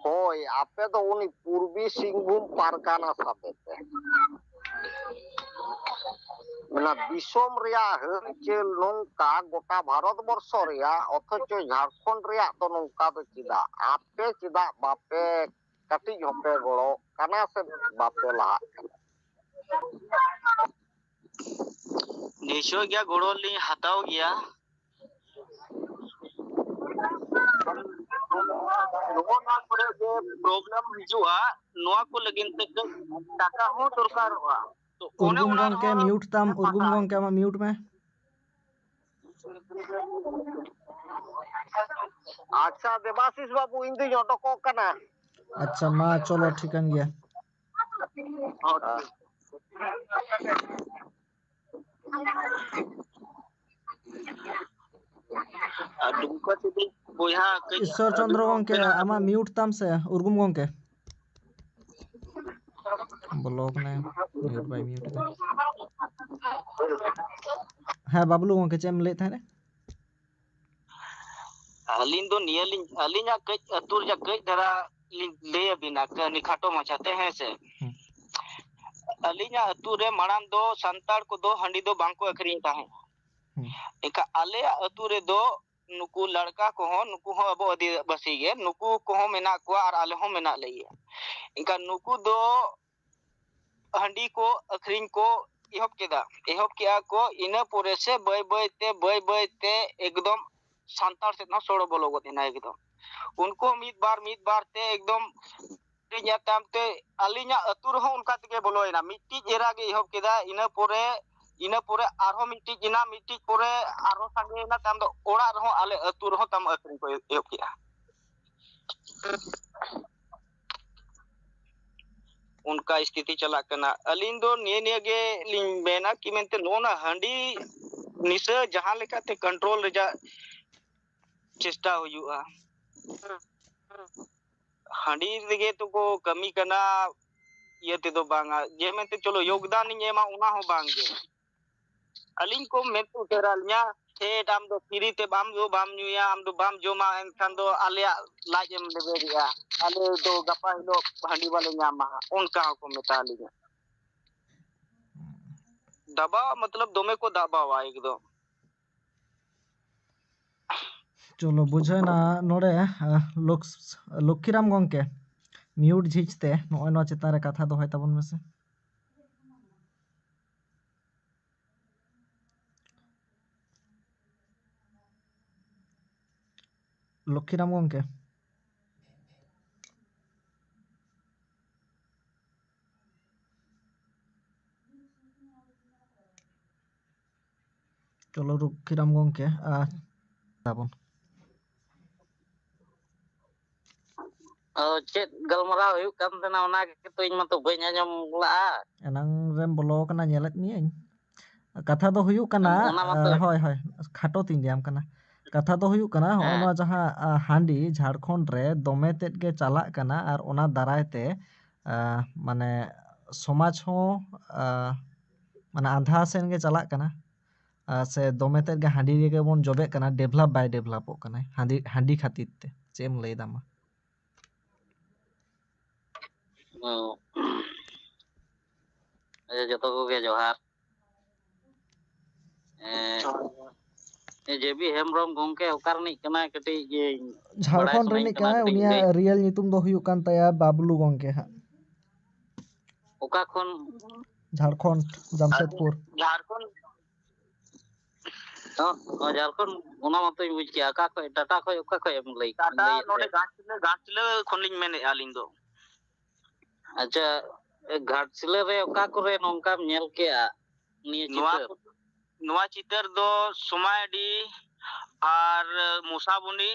ᱦᱳᱭ ᱟᱯᱮ ᱫᱚ ᱩᱱᱤ ᱯᱩᱨᱵᱤ ᱥᱤᱝᱵᱷᱩᱢ ᱯᱟᱨᱜᱟᱱᱟ ᱥᱟᱛᱮ ᱯᱮ ᱚᱱᱟ ᱫᱤᱥᱚᱢ ᱨᱮᱭᱟᱜ ᱦᱟᱹᱞᱪᱟᱹᱞ ᱱᱚᱝᱠᱟ ᱜᱚᱴᱟ ᱵᱷᱟᱨᱚᱛ ᱵᱚᱨᱥᱚ ᱨᱮᱭᱟᱜ ᱚᱛᱷᱚᱪᱚ ᱡᱷᱟᱲᱠᱷᱚᱸᱰ ᱨᱮᱭᱟᱜ ᱫᱚ ᱱᱚᱝᱠᱟ ᱫᱚ ᱪᱮᱫᱟᱜ ᱟᱯᱮ ᱪᱮᱫᱟᱜ ᱵᱟᱯᱮ ᱠᱟᱹᱴᱤᱡ ᱦᱚᱸᱯᱮ ᱜᱚᱲᱚᱜ ᱠᱟᱱᱟ ᱥᱮ ᱵᱟᱯᱮ ᱞᱟᱦᱟᱜ ᱠᱟᱱᱟ ᱱᱤᱥᱪᱳᱭ ᱜᱮᱭᱟ ᱜᱚᱲᱚ ᱞᱤᱧ ᱦᱟᱛᱟᱣ ᱜᱮᱭᱟ ᱱᱚᱣᱟ ᱠᱚᱨᱮ ᱡᱮ ᱯᱨᱚᱵᱞᱮᱢ ᱦᱤᱡᱩᱜᱼᱟ ᱱᱚᱣᱟ ᱠᱚ ᱞᱟᱹᱜᱤᱫ ᱛᱮ ᱴᱟᱠᱟ ᱦᱚᱸ ᱫᱚᱨᱠᱟᱨᱚᱜᱼᱟ ᱛᱚ ᱚᱱᱮ ᱩᱨᱜᱩᱢ ᱚᱱᱟ ᱜᱚᱝᱠᱮ ᱨᱮᱦᱚᱸ ᱢᱤᱭᱩᱴ ᱛᱟᱢ ᱩᱨᱜᱩᱢ ᱜᱚᱝᱠᱮ ᱟᱢᱟᱜ ᱢᱤᱭᱩᱴ ᱢᱮ ᱟᱪᱪᱷᱟ ᱫᱮᱵᱟᱥᱤᱥ ᱵᱟᱵᱩ ᱤᱧ ᱫᱩᱧ ᱚᱰᱚᱠᱚᱜ ᱠᱟᱱᱟ ᱟᱪᱪᱷᱟ ᱢᱟ ᱪᱚᱞᱚ ᱴᱷᱤᱠᱟᱹᱱ ᱜᱮᱭᱟ ᱫᱩᱢᱠᱟᱹ ᱥᱤᱴᱤ ᱵᱚᱭᱦᱟ ᱠᱟᱹᱡ ᱤᱥᱥᱚᱨ ᱟᱹᱵᱤᱱ ᱪᱚᱱᱫᱨᱚ ᱦᱚᱸ ᱜᱚᱝᱠᱮ ᱟᱢᱟᱜ ᱢᱤᱭᱩᱴ ᱛᱟᱢ ᱥᱮ ᱩᱨᱜᱩᱢ ᱜᱚᱝᱠᱮ ᱵᱚᱞᱚ ᱠᱟᱱᱟᱭ ᱢᱤᱭᱩᱴ ᱵᱟᱭ ᱢᱤᱭᱩᱴ ᱮᱫᱟ ᱦᱮᱸ ᱵᱟᱵᱞᱩ ᱜᱚᱝᱠᱮ ᱪᱮᱫ ᱮᱢ ᱞᱟᱹᱭᱮᱫ ᱛᱟᱦᱮᱸ ᱟᱹᱞᱤᱧ ᱫᱚ ᱟᱹᱞᱤᱧᱟᱜ ᱠᱟᱹᱡ ᱟᱹᱛᱩ ᱨᱮᱭᱟᱜ ᱠᱟᱹᱡ ᱫᱷᱟᱨᱟ ᱞᱤᱧ ᱞᱟᱹᱭ ᱟᱹᱵᱤᱱᱟ ᱠᱟᱹᱦᱱᱤ ᱠᱷᱟᱴᱚ ᱢᱟᱪᱷᱟᱛᱮ ᱦᱮᱸ ᱥᱮ ᱟᱹᱞᱤᱧᱟᱜ ᱟᱹᱛᱩ ᱨᱮ ᱢᱟᱲᱟᱝ ᱫᱚ ᱥᱟᱱᱛᱟᱲ ᱠᱚᱫᱚ ᱦᱟᱺᱰᱤ ᱫᱚ ᱵᱟᱝᱠᱚ ᱟᱹᱠᱷᱨᱤᱧ ᱛᱟᱦᱮᱸᱫ ᱮᱱᱠᱷᱟᱱ ᱟᱞᱮᱭᱟᱜ ᱟᱹᱛᱩ ᱨᱮᱫᱚ ᱱᱩᱠᱩ ᱞᱟᱲᱠᱟ ᱠᱚᱦᱚᱸ ᱱᱩᱠᱩ ᱦᱚᱸ ᱟᱵᱚ ᱟᱹᱫᱤᱵᱟᱹᱥᱤ ᱜᱮ ᱱᱩᱠᱩ ᱠᱚᱦᱚᱸ ᱢᱮᱱᱟᱜ ᱠᱚᱣᱟ ᱟᱨ ᱟᱞᱮ ᱦᱚᱸ ᱢᱮᱱᱟᱜ ᱞᱮᱜᱮᱭᱟ ᱮᱱᱠᱷᱟᱱ ᱱᱩᱠᱩ ᱫᱚ ᱦᱟᱺᱰᱤ ko ᱟᱹᱠᱷᱨᱤᱧ ko ᱮᱦᱚᱵ ᱠᱮᱜᱼᱟ ᱠᱚ ᱤᱱᱟᱹ ᱯᱚᱨᱮ ᱥᱮ ᱵᱟᱹᱭ ᱵᱟᱹᱭᱛᱮ ᱮᱠᱫᱚᱢ ᱥᱟᱱᱛᱟᱲ ᱥᱮᱫ ᱦᱚᱸ ᱥᱚᱲᱚ ᱵᱚᱞᱚ ᱜᱚᱫ ᱮᱱᱟ ᱮᱠᱫᱚम ᱩᱱᱠᱩ ᱢᱤᱫ ᱵᱟᱨ ᱛᱮ ᱮᱠᱫᱚᱢ ᱛᱟᱭᱚᱢ ᱛᱮ ᱟᱹᱞᱤᱧᱟᱜ ᱟᱹᱛᱩ ᱨᱮᱦᱚᱸ ᱚᱱᱠᱟ ᱛᱮᱜᱮ ᱵᱚᱞᱚᱭᱮᱱᱟ ᱢᱤᱫᱴᱤᱡ ᱮᱨᱟ ᱜᱮ ᱮᱦᱚᱵ ᱠᱮᱫᱟ ᱤᱱᱟᱹ ᱯᱚᱨᱮ ᱟᱨᱦᱚᱸ ᱢᱤᱫᱴᱤᱡ ᱯᱚᱨᱮ ᱟᱨᱦᱚᱸ ᱥᱟᱸᱜᱮᱭᱮᱱᱟ ᱛᱟᱭᱚᱢ ᱫᱚ ᱚᱲᱟᱜ ᱨᱮᱦᱚᱸ ᱟᱞᱮ ᱟᱹᱛᱩ ᱨᱮᱦᱚᱸ ᱛᱟᱢ ᱟᱹᱠᱷᱨᱤᱧ ko ᱮᱦᱚᱵ ᱠᱮᱜᱼᱟ ᱚᱱᱠᱟ ᱥᱛᱷᱤᱛᱤ ᱪᱟᱞᱟᱜ ᱠᱟᱱᱟ ᱟᱹᱞᱤᱧ ᱫᱚ ᱱᱤᱭᱟᱹ ᱜᱮ ᱞᱤᱧ ᱢᱮᱱᱟ ᱠᱤ ᱢᱮᱱᱛᱮ ᱱᱚᱜᱼᱚ ᱦᱟᱺᱰᱤ ᱱᱤᱥᱟᱹ ᱡᱟᱦᱟᱸ ᱞᱮᱠᱟᱛᱮ ᱠᱚᱱᱴᱨᱳᱞ ᱨᱮᱭᱟᱜ ᱪᱮᱥᱴᱟ ᱦᱩᱭᱩᱜᱼᱟ ᱦᱟᱺᱰᱤ ᱨᱮᱜᱮ ᱛᱚ ᱠᱚ ᱠᱟᱹᱢᱤ ᱠᱟᱱᱟ ᱤᱭᱟᱹ ᱛᱮᱫᱚ ᱵᱟᱝᱟ ᱡᱮ ᱢᱮᱱᱛᱮ ᱪᱚᱞᱚ ᱭᱳᱜᱽᱫᱟᱱ ᱤᱧ ᱮᱢᱟ ᱚᱱᱟ ᱦᱚᱸ ᱵᱟᱝᱜᱮ ᱟᱹᱞᱤᱧ ᱠᱚ ᱢᱮᱱ ᱩᱛᱟᱹᱨ ᱟᱹᱞᱤᱧᱟ ᱥᱮᱴ ᱟᱢ ᱫᱚ ᱯᱷᱤᱨᱤ ᱛᱮ ᱵᱟᱢ ᱧᱩᱭᱟ ᱟᱢ ᱫᱚ ᱵᱟᱢ ᱡᱚᱢᱟ ᱮᱱᱠᱷᱟᱱ ᱫᱚ ᱟᱞᱮᱭᱟᱜ ᱞᱟᱡ ᱮᱢ ᱞᱮᱵᱮᱫᱮᱜᱼᱟ ᱟᱞᱮ ᱫᱚ ᱜᱟᱯᱟ ᱦᱤᱞᱳᱜ ᱦᱟᱺᱰᱤ ᱵᱟᱞᱮ ᱧᱟᱢᱟ ᱚᱱᱠᱟ ᱦᱚᱸᱠᱚ ᱢᱮᱛᱟ ᱟᱹᱞᱤᱧᱟ ᱫᱟᱵᱟᱣ ᱢᱚᱛᱞᱚᱵ ᱫᱚᱢᱮ ᱠᱚ ᱫᱟᱵᱟᱣᱟ ᱮᱠᱫᱚᱢ ᱪᱚᱞᱚ ᱵᱩᱡᱷᱟᱹᱣᱱᱟ ᱱᱚᱰᱮ ᱞᱚᱠᱠᱷᱤᱨᱟᱢ ᱜᱚᱝᱠᱮ ᱢᱤᱭᱩᱴ ᱡᱷᱤᱡ ᱛᱮ ᱱᱚᱜᱼᱚᱭ ᱱᱚᱣᱟ ᱪᱮᱛᱟᱱ ᱨᱮ ᱠᱟᱛᱷᱟ ᱫᱚᱦᱚᱭ ᱛᱟᱵᱚᱱ ᱢᱮᱥᱮ ᱞᱚᱠᱠᱷᱤᱨᱟᱢ ᱜᱚᱝᱠᱮ চলো লক্ষ্মীরাম গংকে তাবন ᱪᱮᱫ ᱜᱟᱞᱢᱟᱨᱟᱣ ᱦᱩᱭᱩᱜ ᱠᱟᱱ ᱛᱟᱦᱮᱱᱟ ᱚᱱᱟ ᱜᱮᱛᱚ ᱤᱧ ᱢᱟᱛᱚ ᱵᱟᱹᱧ ᱟᱸᱡᱚᱢ ᱞᱟᱜᱼᱟ ᱮᱱᱟᱝ ᱨᱮᱢ ᱵᱚᱞᱚ ᱠᱟᱱᱟ ᱧᱮᱞᱮᱫ ᱢᱤᱭᱟᱹᱧ ᱠᱟᱛᱷᱟ ᱫᱚ ᱦᱩᱭᱩᱜ ᱠᱟᱱᱟ ᱚᱱᱟ ᱢᱟᱛᱚ ᱦᱳᱭ ᱠᱷᱟᱴᱚ ᱛᱤᱧ ᱞᱟᱹᱭᱟᱢ ᱠᱟᱱᱟ ᱠᱟᱛᱷᱟ ᱫᱚ ᱦᱩᱭᱩᱜ ᱠᱟᱱᱟ ᱦᱚᱜᱼᱚ ᱦᱮᱸ ᱱᱚᱣᱟ ᱡᱟᱦᱟᱸ ᱦᱟᱺᱰᱤ ᱡᱷᱟᱲᱠᱷᱚᱸᱰ ᱨᱮ ᱫᱚᱢᱮ ᱛᱮᱫ ᱜᱮ ᱪᱟᱞᱟᱜ ᱠᱟᱱᱟ ᱟᱨ ᱚᱱᱟ ᱫᱟᱨᱟᱭ ᱛᱮ ᱢᱟᱱᱮ ᱥᱚᱢᱟᱡᱽ ᱦᱚᱸ ᱢᱟᱱᱮ ᱟᱸᱫᱷᱟ ᱥᱮᱱ ᱜᱮ ᱪᱟᱞᱟᱜ ᱠᱟᱱᱟ ᱥᱮ ᱫᱚᱢᱮ ᱛᱮᱫ ᱜᱮ ᱦᱟᱺᱰᱤ ᱨᱮᱜᱮ ᱵᱚᱱ ᱡᱚᱵᱮᱜ ᱠᱟᱱᱟ, ᱰᱮᱵᱷᱞᱚᱯ ᱵᱟᱭ ᱰᱮᱵᱷᱞᱚᱯᱚᱜ ᱠᱟᱱᱟ ᱦᱟᱺᱰি ᱠᱷᱟᱹᱛᱤᱨ ᱛᱮ᱾ ᱪᱮᱫ ᱮᱢ ᱞᱟᱹᱭ ᱫᱟ ᱢᱟ? ᱡᱚᱛᱚ ᱠᱚᱜᱮ ᱡᱚᱦᱟᱨ᱾ ᱡᱮᱵᱤ ᱦᱮᱢᱵᱨᱚᱢ ᱜᱚᱝᱠᱮ ᱚᱠᱟ ᱨᱤᱱᱤᱡ ᱠᱟᱱᱟᱭ ᱠᱟᱹᱴᱤᱡ ᱵᱟᱲᱟᱭ ᱡᱷᱟᱲᱠᱷᱚᱸᱰ ᱥᱟᱱᱟᱧ ᱨᱤᱱᱤᱡ ᱠᱟᱱᱟ, ᱠᱟᱱᱟᱭ, ᱠᱟᱹᱴᱤᱡ ᱞᱟᱹᱭ ᱩᱱᱤᱭᱟᱜ ᱨᱤᱭᱮᱞ ᱧᱩᱛᱩᱢ ᱫᱚ ᱦᱩᱭᱩᱜ ᱠᱟᱱ ᱛᱟᱭᱟ ᱵᱟᱵᱞᱩ ᱜᱚᱝᱠᱮ ᱦᱟᱸᱜ᱾ ᱚᱠᱟ ᱠᱷᱚᱱ? ঝাড়খণ্ড জামশেদপুর। ঝাড়খণ্ড ঝাড়খণ্ড ᱚᱱᱟ ᱢᱟᱛᱚᱧ ᱵᱩᱡᱽ ᱠᱮᱭᱟ, ᱚᱠᱟ ᱠᱷᱚᱡ ᱴᱟᱴᱟ ᱠᱷᱚᱡ ᱚᱠᱟ ᱠᱷᱚᱡ ᱮᱢ ᱞᱟᱹᱭ ᱴᱟᱴᱟ ᱞᱟᱹᱭᱮᱫ ᱱᱚᱰᱮ ᱛᱮ? ᱜᱷᱟᱴᱥᱤᱞᱟᱹ ᱠᱷᱚᱱᱞᱤᱧ ᱢᱮᱱᱮᱫᱼᱟ ᱟᱹᱞᱤᱧ ᱫᱚ। ᱟᱪᱪᱷᱟ, ᱜᱷᱟᱴᱥᱤᱞᱟᱹ ᱨᱮ ᱚᱠᱟ ᱠᱚᱨᱮ ᱱᱚᱝᱠᱟᱢ ᱧᱮᱞ ᱠᱮᱜᱼᱟ ᱱᱤᱭᱟᱹ ᱪᱤᱛᱟᱹᱨ? ᱱᱚᱣᱟ ᱪᱤᱛᱟᱹᱨ ᱫᱚ ᱥᱚᱢᱟᱭᱰᱤ ᱟᱨ ᱢᱚᱥᱟᱵᱚᱱᱤ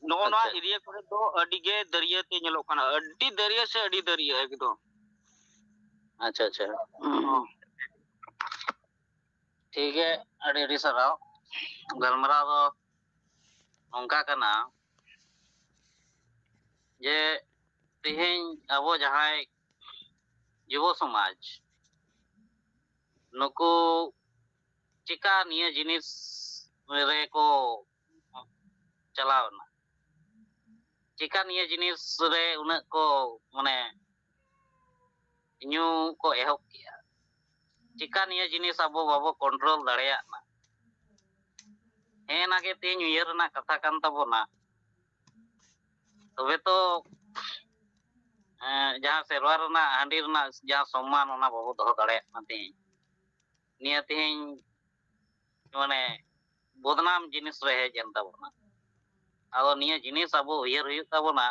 ᱱᱚᱜᱼᱚ ᱱᱚᱣᱟ ᱟᱪᱪᱷᱟ ᱮᱨᱤᱭᱟ ᱠᱚᱨᱮ ᱫᱚ ᱟᱹᱰᱤ ᱜᱮ ᱫᱟᱹᱨᱭᱟᱹ ᱛᱮ ᱧᱮᱞᱚᱜ ᱠᱟᱱᱟ, ᱟᱹᱰᱤ ᱫᱟᱹᱨᱭᱟᱹ ᱥᱮ ᱟᱹᱰᱤ ᱫᱟᱹᱨᱭᱟᱹ ᱮᱠᱫᱚᱢ। ᱟᱪᱪᱷᱟ ᱟᱪᱪᱷᱟ, ᱴᱷᱤᱠ ᱜᱮᱭᱟ, ᱟᱹᱰᱤ ᱟᱹᱰᱤ ᱥᱟᱨᱦᱟᱣ। ᱜᱟᱞᱢᱟᱨᱟᱣ ᱫᱚ ᱱᱚᱝᱠᱟ ᱠᱟᱱᱟ ᱡᱮ ᱛᱮᱦᱮᱧ ᱟᱵᱚ ᱡᱟᱦᱟᱸᱭ ᱡᱩᱵᱚ ᱥᱚᱢᱟᱡᱽ ᱱᱩᱠᱩ ᱪᱮᱠᱟ ᱱᱤᱭᱟᱹ ᱡᱤᱱᱤᱥ ᱨᱮᱠᱚ ᱪᱟᱞᱟᱣᱱᱟ, ᱪᱮᱠᱟ ᱱᱤᱭᱟᱹ ᱡᱤᱱᱤᱥ ᱨᱮ ᱩᱱᱟᱹᱜ ko ᱢᱟᱱᱮ ᱧᱩ ko ehop kᱮᱜᱼᱟ, ᱪᱮᱠᱟ ᱱᱤᱭᱟᱹ ᱡᱤᱱᱤᱥ ᱟᱵᱚ ᱵᱟᱵᱚ ᱠᱚᱱᱴᱨᱳᱞ ᱫᱟᱲᱮᱭᱟᱜ ᱢᱟ। ᱦᱮᱸ ᱱᱟᱜᱮ ᱛᱮᱦᱮᱧ ᱩᱭᱦᱟᱹᱨ ᱨᱮᱱᱟᱜ ᱠᱟᱛᱷᱟ ᱠᱟᱱ ᱛᱟᱵᱚᱱᱟ। ᱛᱚᱵᱮ ᱛᱚ ᱡᱟᱦᱟᱸ ᱥᱮᱨᱣᱟ ᱨᱮᱱᱟᱜ ᱦᱟᱺᱰᱤ ᱨᱮᱱᱟᱜ ᱡᱟᱦᱟᱸ ᱥᱚᱢᱢᱟᱱ ᱚᱱᱟ ᱵᱟᱵᱚ ᱫᱚᱦᱚ ᱫᱟᱲᱮᱭᱟᱜ ᱠᱟᱱᱟ ᱛᱮᱦᱮᱧ। ᱱᱤᱭᱟᱹ ᱛᱮᱦᱮᱧ ᱢᱟᱱᱮ ᱵᱚᱫᱱᱟᱢ ᱡᱤᱱᱤᱥ ᱨᱮ ᱦᱮᱡ ᱮᱱ ᱛᱟᱵᱚᱱᱟ। ᱟᱫᱚ ᱱᱤᱭᱟᱹ ᱡᱤᱱᱤᱥ ᱟᱵᱚ ᱩᱭᱦᱟᱹᱨ ᱦᱩᱭᱩᱜ ᱛᱟᱵᱚᱱᱟ।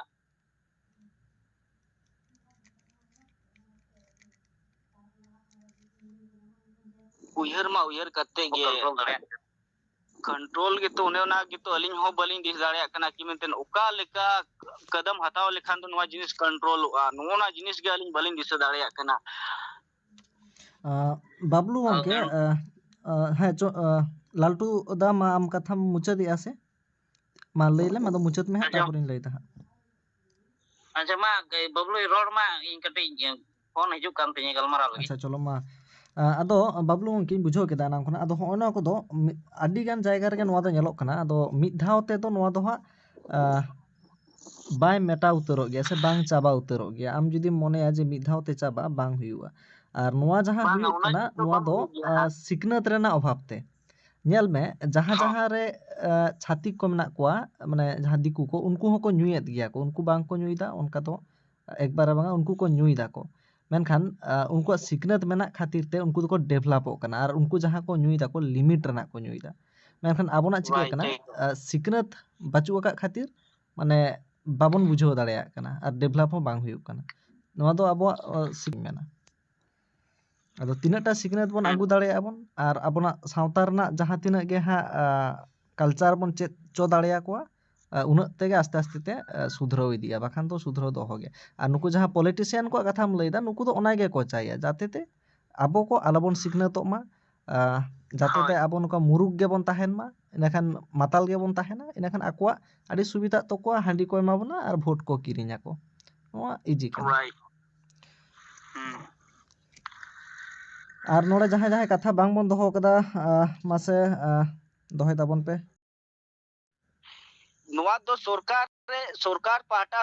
उयहर मा उयहर करते गे कंट्रोल दाड़ेयाग कंट्रोल गे तो उन्हें ना गे तो अलिंग हो बलिंग दिस दाड़ेयाग कना कि मेंतेन ओका लेका कदम हटाव लेखान तो नवा जिनिस कंट्रोलवा नोना जिनिस गे अलिंग बलिंग दिस दाड़ेयाग कना। बाबलू गंके ᱦᱮᱸ ᱞᱟᱞᱴᱩ ᱫᱟ ᱢᱟ ᱟᱢ ᱠᱟᱛᱷᱟᱢ ᱢᱩᱪᱟᱹᱫᱮᱜᱼᱟ ᱥᱮ? ᱢᱟ ᱞᱟᱹᱭ ᱞᱮᱢ, ᱟᱫᱚ ᱢᱩᱪᱟᱹᱫ ᱢᱮ ᱦᱟᱸᱜ, ᱛᱟᱨᱯᱚᱨᱮᱧ ᱞᱟᱹᱭ ᱫᱟ ᱦᱟᱸᱜ। ᱟᱪᱪᱷᱟ ᱢᱟ ᱵᱟᱵᱞᱩ ᱨᱚᱲ ᱢᱟ, ᱤᱧ ᱠᱟᱹᱴᱤᱡ ᱯᱷᱳᱱ ᱦᱤᱡᱩᱜ ᱠᱟᱱ ᱛᱤᱧᱟᱹ ᱜᱟᱞᱢᱟᱨᱟᱣ ᱞᱟᱹᱜᱤᱫ। ᱟᱪᱪᱷᱟ ᱪᱚᱞᱚ ᱢᱟ, ᱟᱫᱚ ᱵᱟᱵᱞᱩ ᱜᱚᱝᱠᱮᱧ ᱵᱩᱡᱷᱟᱹᱣ ᱠᱮᱫᱟ ᱮᱱᱟᱝ ᱠᱷᱚᱱᱟᱜ। ᱟᱫᱚ ᱦᱚᱸᱜᱼᱚ ᱱᱚᱣᱟ ᱠᱚᱫᱚ ᱟᱹᱰᱤ ᱜᱟᱱ ᱡᱟᱭᱜᱟ ᱨᱮᱜᱮ ᱱᱚᱣᱟ ᱫᱚ ᱧᱮᱞᱚᱜ ᱠᱟᱱᱟ। ᱟᱫᱚ ᱢᱤᱫ ᱫᱷᱟᱣ ᱛᱮᱫᱚ ᱱᱚᱣᱟ ᱫᱚ ᱦᱟᱸᱜ ᱵᱟᱭ ᱢᱮᱴᱟᱣ ᱩᱛᱟᱹᱨᱚᱜ ᱜᱮᱭᱟ ᱥᱮ ᱵᱟᱝ ᱪᱟᱵᱟ ᱩᱛᱟᱹᱨᱚᱜ ᱜᱮᱭᱟ। ᱟᱢ ᱡᱩᱫᱤᱢ ᱢᱚᱱᱮᱭᱟ ᱡᱮ ᱢᱤᱫ ᱫᱷᱟᱣ ᱛᱮ ᱪᱟᱵᱟᱜᱼᱟ, ᱵᱟᱝ ᱦᱩᱭᱩᱜᱼᱟ। ᱟᱨ ᱱᱚᱣᱟ ᱡᱟᱦᱟᱸ ᱵᱟᱝᱟ ᱦᱩᱭᱩᱜ ᱚᱱᱟ ᱠᱟᱱᱟ, ᱡᱤᱱᱤᱥ ᱱᱚᱣᱟ ᱵᱟᱝ ᱫᱚ ᱦᱩᱭᱩᱜ ᱜᱮᱭᱟ। ᱥᱤᱠᱷᱱᱟᱹᱛ ᱨᱮᱱᱟᱜ ᱚᱵᱷᱟᱵ ᱛᱮ। ᱧᱮᱞ ᱢᱮ ᱡᱟᱦᱟᱸ ᱡᱟᱦᱟᱸ ᱨᱮ ᱪᱷᱟᱹᱛᱤᱠ ᱠᱚ ᱢᱮᱱᱟᱜ ᱠᱚᱣᱟ, ᱢᱟᱱᱮ ᱡᱟᱦᱟᱸ ᱫᱤᱠᱩ ᱠᱚ, ᱩᱱᱠᱩ ᱦᱚᱸᱠᱚ ᱧᱩᱭᱮᱫ ᱜᱮᱭᱟ ᱠᱚ। ᱩᱱᱠᱩ ᱵᱟᱝ ᱠᱚ ᱧᱩᱭᱮᱫᱟ ᱚᱱᱠᱟ ᱫᱚ ᱮᱠᱵᱟᱨᱮ ᱵᱟᱝᱟ, ᱩᱱᱠᱩ ko ᱧᱩᱭ ᱫᱟᱠᱚ। ᱢᱮᱱᱠᱷᱟᱱ ᱩᱱᱠᱩᱣᱟᱜ ᱥᱤᱠᱷᱱᱟᱹᱛ ᱢᱮᱱᱟᱜ ᱠᱷᱟᱹᱛᱤᱨ ᱛᱮ ᱩᱱᱠᱩ ᱫᱚᱠᱚ ᱰᱮᱵᱷᱞᱚᱯᱚᱜ ᱠᱟᱱᱟ। ᱟᱨ ᱩᱱᱠᱩ ᱡᱟᱦᱟᱸ ᱠᱚ ᱧᱩᱭ ᱫᱟᱠᱚ ᱞᱤᱢᱤᱴ ᱨᱮᱱᱟᱜ ᱠᱚ ᱧᱩᱭᱫᱟ। ᱢᱮᱱᱠᱷᱟन ᱟᱵᱚᱱᱟᱜ ᱪᱤᱠᱟᱹᱜ ᱠᱟᱱᱟ, ᱥᱤᱠᱷᱱᱟᱹᱛ ᱵᱟᱹᱪᱩᱜ ᱟᱠᱟᱫ ᱠᱷᱟᱹᱛᱤᱨ ᱢᱟᱱᱮ ᱵᱟᱵᱚᱱ ᱵᱩᱡᱷᱟᱹᱣ ᱫᱟᱲᱮᱭᱟᱜ ᱠᱟᱱᱟ, ᱟᱨ ᱰᱮᱵᱷᱞᱚᱯ ᱦᱚᱸ ᱵᱟᱝ ᱦᱩᱭᱩᱜ ᱠᱟᱱᱟ। ᱱᱚᱣᱟ ᱫᱚ ᱟᱵᱚᱣᱟᱜ ᱢᱮᱱᱟ। ᱟᱫᱚ ᱛᱤᱱᱟᱹᱜ ᱴᱟ ᱥᱤᱠᱷᱱᱟᱹᱛ ᱵᱚᱱ ᱟᱹᱜᱩ ᱫᱟᱲᱮᱭᱟᱜᱼᱟ ᱵᱚᱱ, ᱟᱨ ᱟᱵᱚᱱᱟᱜ ᱥᱟᱶᱛᱟ ᱨᱮᱱᱟᱜ ᱡᱟᱦᱟᱸ ᱛᱤᱱᱟᱹᱜ ᱜᱮ ᱦᱟᱸᱜ ᱠᱟᱞᱪᱟᱨ ᱵᱚᱱ ᱪᱮᱫ ᱪᱚ ᱫᱟᱲᱮᱭᱟᱠᱚᱣᱟ, ᱩᱱᱟᱹᱜ ᱛᱮᱜᱮ ᱟᱥᱛᱮ ᱟᱥᱛᱮ তে ᱥᱩᱫᱷᱨᱟᱹᱣ ᱤᱫᱤᱜᱼᱟ। ᱵᱟᱠᱷᱟᱱ ᱫᱚ ᱥᱩᱫᱷᱨᱟᱹᱣ ᱫᱚ ᱚᱦᱚᱜᱮ। ᱟᱨ ᱱᱩᱠᱩ ᱡᱟᱦᱟᱸ ᱯᱚᱞᱤᱴᱤᱥᱤᱭᱟᱱ ᱠᱚᱣᱟᱜ ᱠᱟᱛᱷᱟᱢ ᱞᱟᱹᱭᱫᱟ, ᱱᱩᱠᱩ ᱫᱚ ᱚᱱᱟ ᱜᱮᱠᱚ ᱪᱟᱭᱟ ᱡᱟᱛᱮ ᱛᱮ ᱟᱵᱚ ᱠᱚ ᱟᱞᱚᱵᱚᱱ ᱥᱤᱠᱷᱱᱟᱹᱛᱚᱜ ᱢᱟ, ᱡᱟᱛᱮ ᱛᱮ ᱟᱵᱚ ᱱᱚᱝᱠᱟ ᱢᱩᱨᱩᱠ ᱜᱮᱵᱚᱱ ᱛᱟᱦᱮᱱ ᱢᱟ। ᱤᱱᱟᱹᱠᱷᱟᱱ ᱢᱟᱛᱟᱞ ᱜᱮᱵᱚᱱ ᱛᱟᱦᱮᱱᱟ। ᱤᱱᱟᱹᱠᱷᱟᱱ ᱟᱠᱚᱣᱟᱜ ᱟᱹᱰᱤ ᱥᱩᱵᱤᱫᱷᱟᱜ ᱛᱟᱠᱚᱣᱟ, ᱦᱟᱺᱰᱤ ᱠᱚ ᱮᱢᱟ ᱵᱚᱱᱟ ᱟᱨ ᱵᱷᱳᱴ ᱠᱚ ᱠᱤᱨᱤᱧᱟᱠᱚ। ᱱᱚᱣᱟ ᱤᱡᱤ ᱠᱟᱱᱟ। ᱟᱨ ᱱᱚᱰᱮ ᱡᱟᱦᱟᱸᱭ ᱡᱟᱦᱟᱸᱭ ᱠᱟᱛᱷᱟ ᱵᱟᱝᱵᱚᱱ ᱫᱚᱦᱚ ᱠᱟᱫᱟ, ᱢᱟᱥᱮ ᱫᱚᱦᱚᱭ ᱛᱟᱵᱚᱱ ᱯᱮ। ᱱᱚᱣᱟ ᱫᱚ ᱥᱚᱨᱠᱟᱨ ᱯᱟᱦᱴᱟ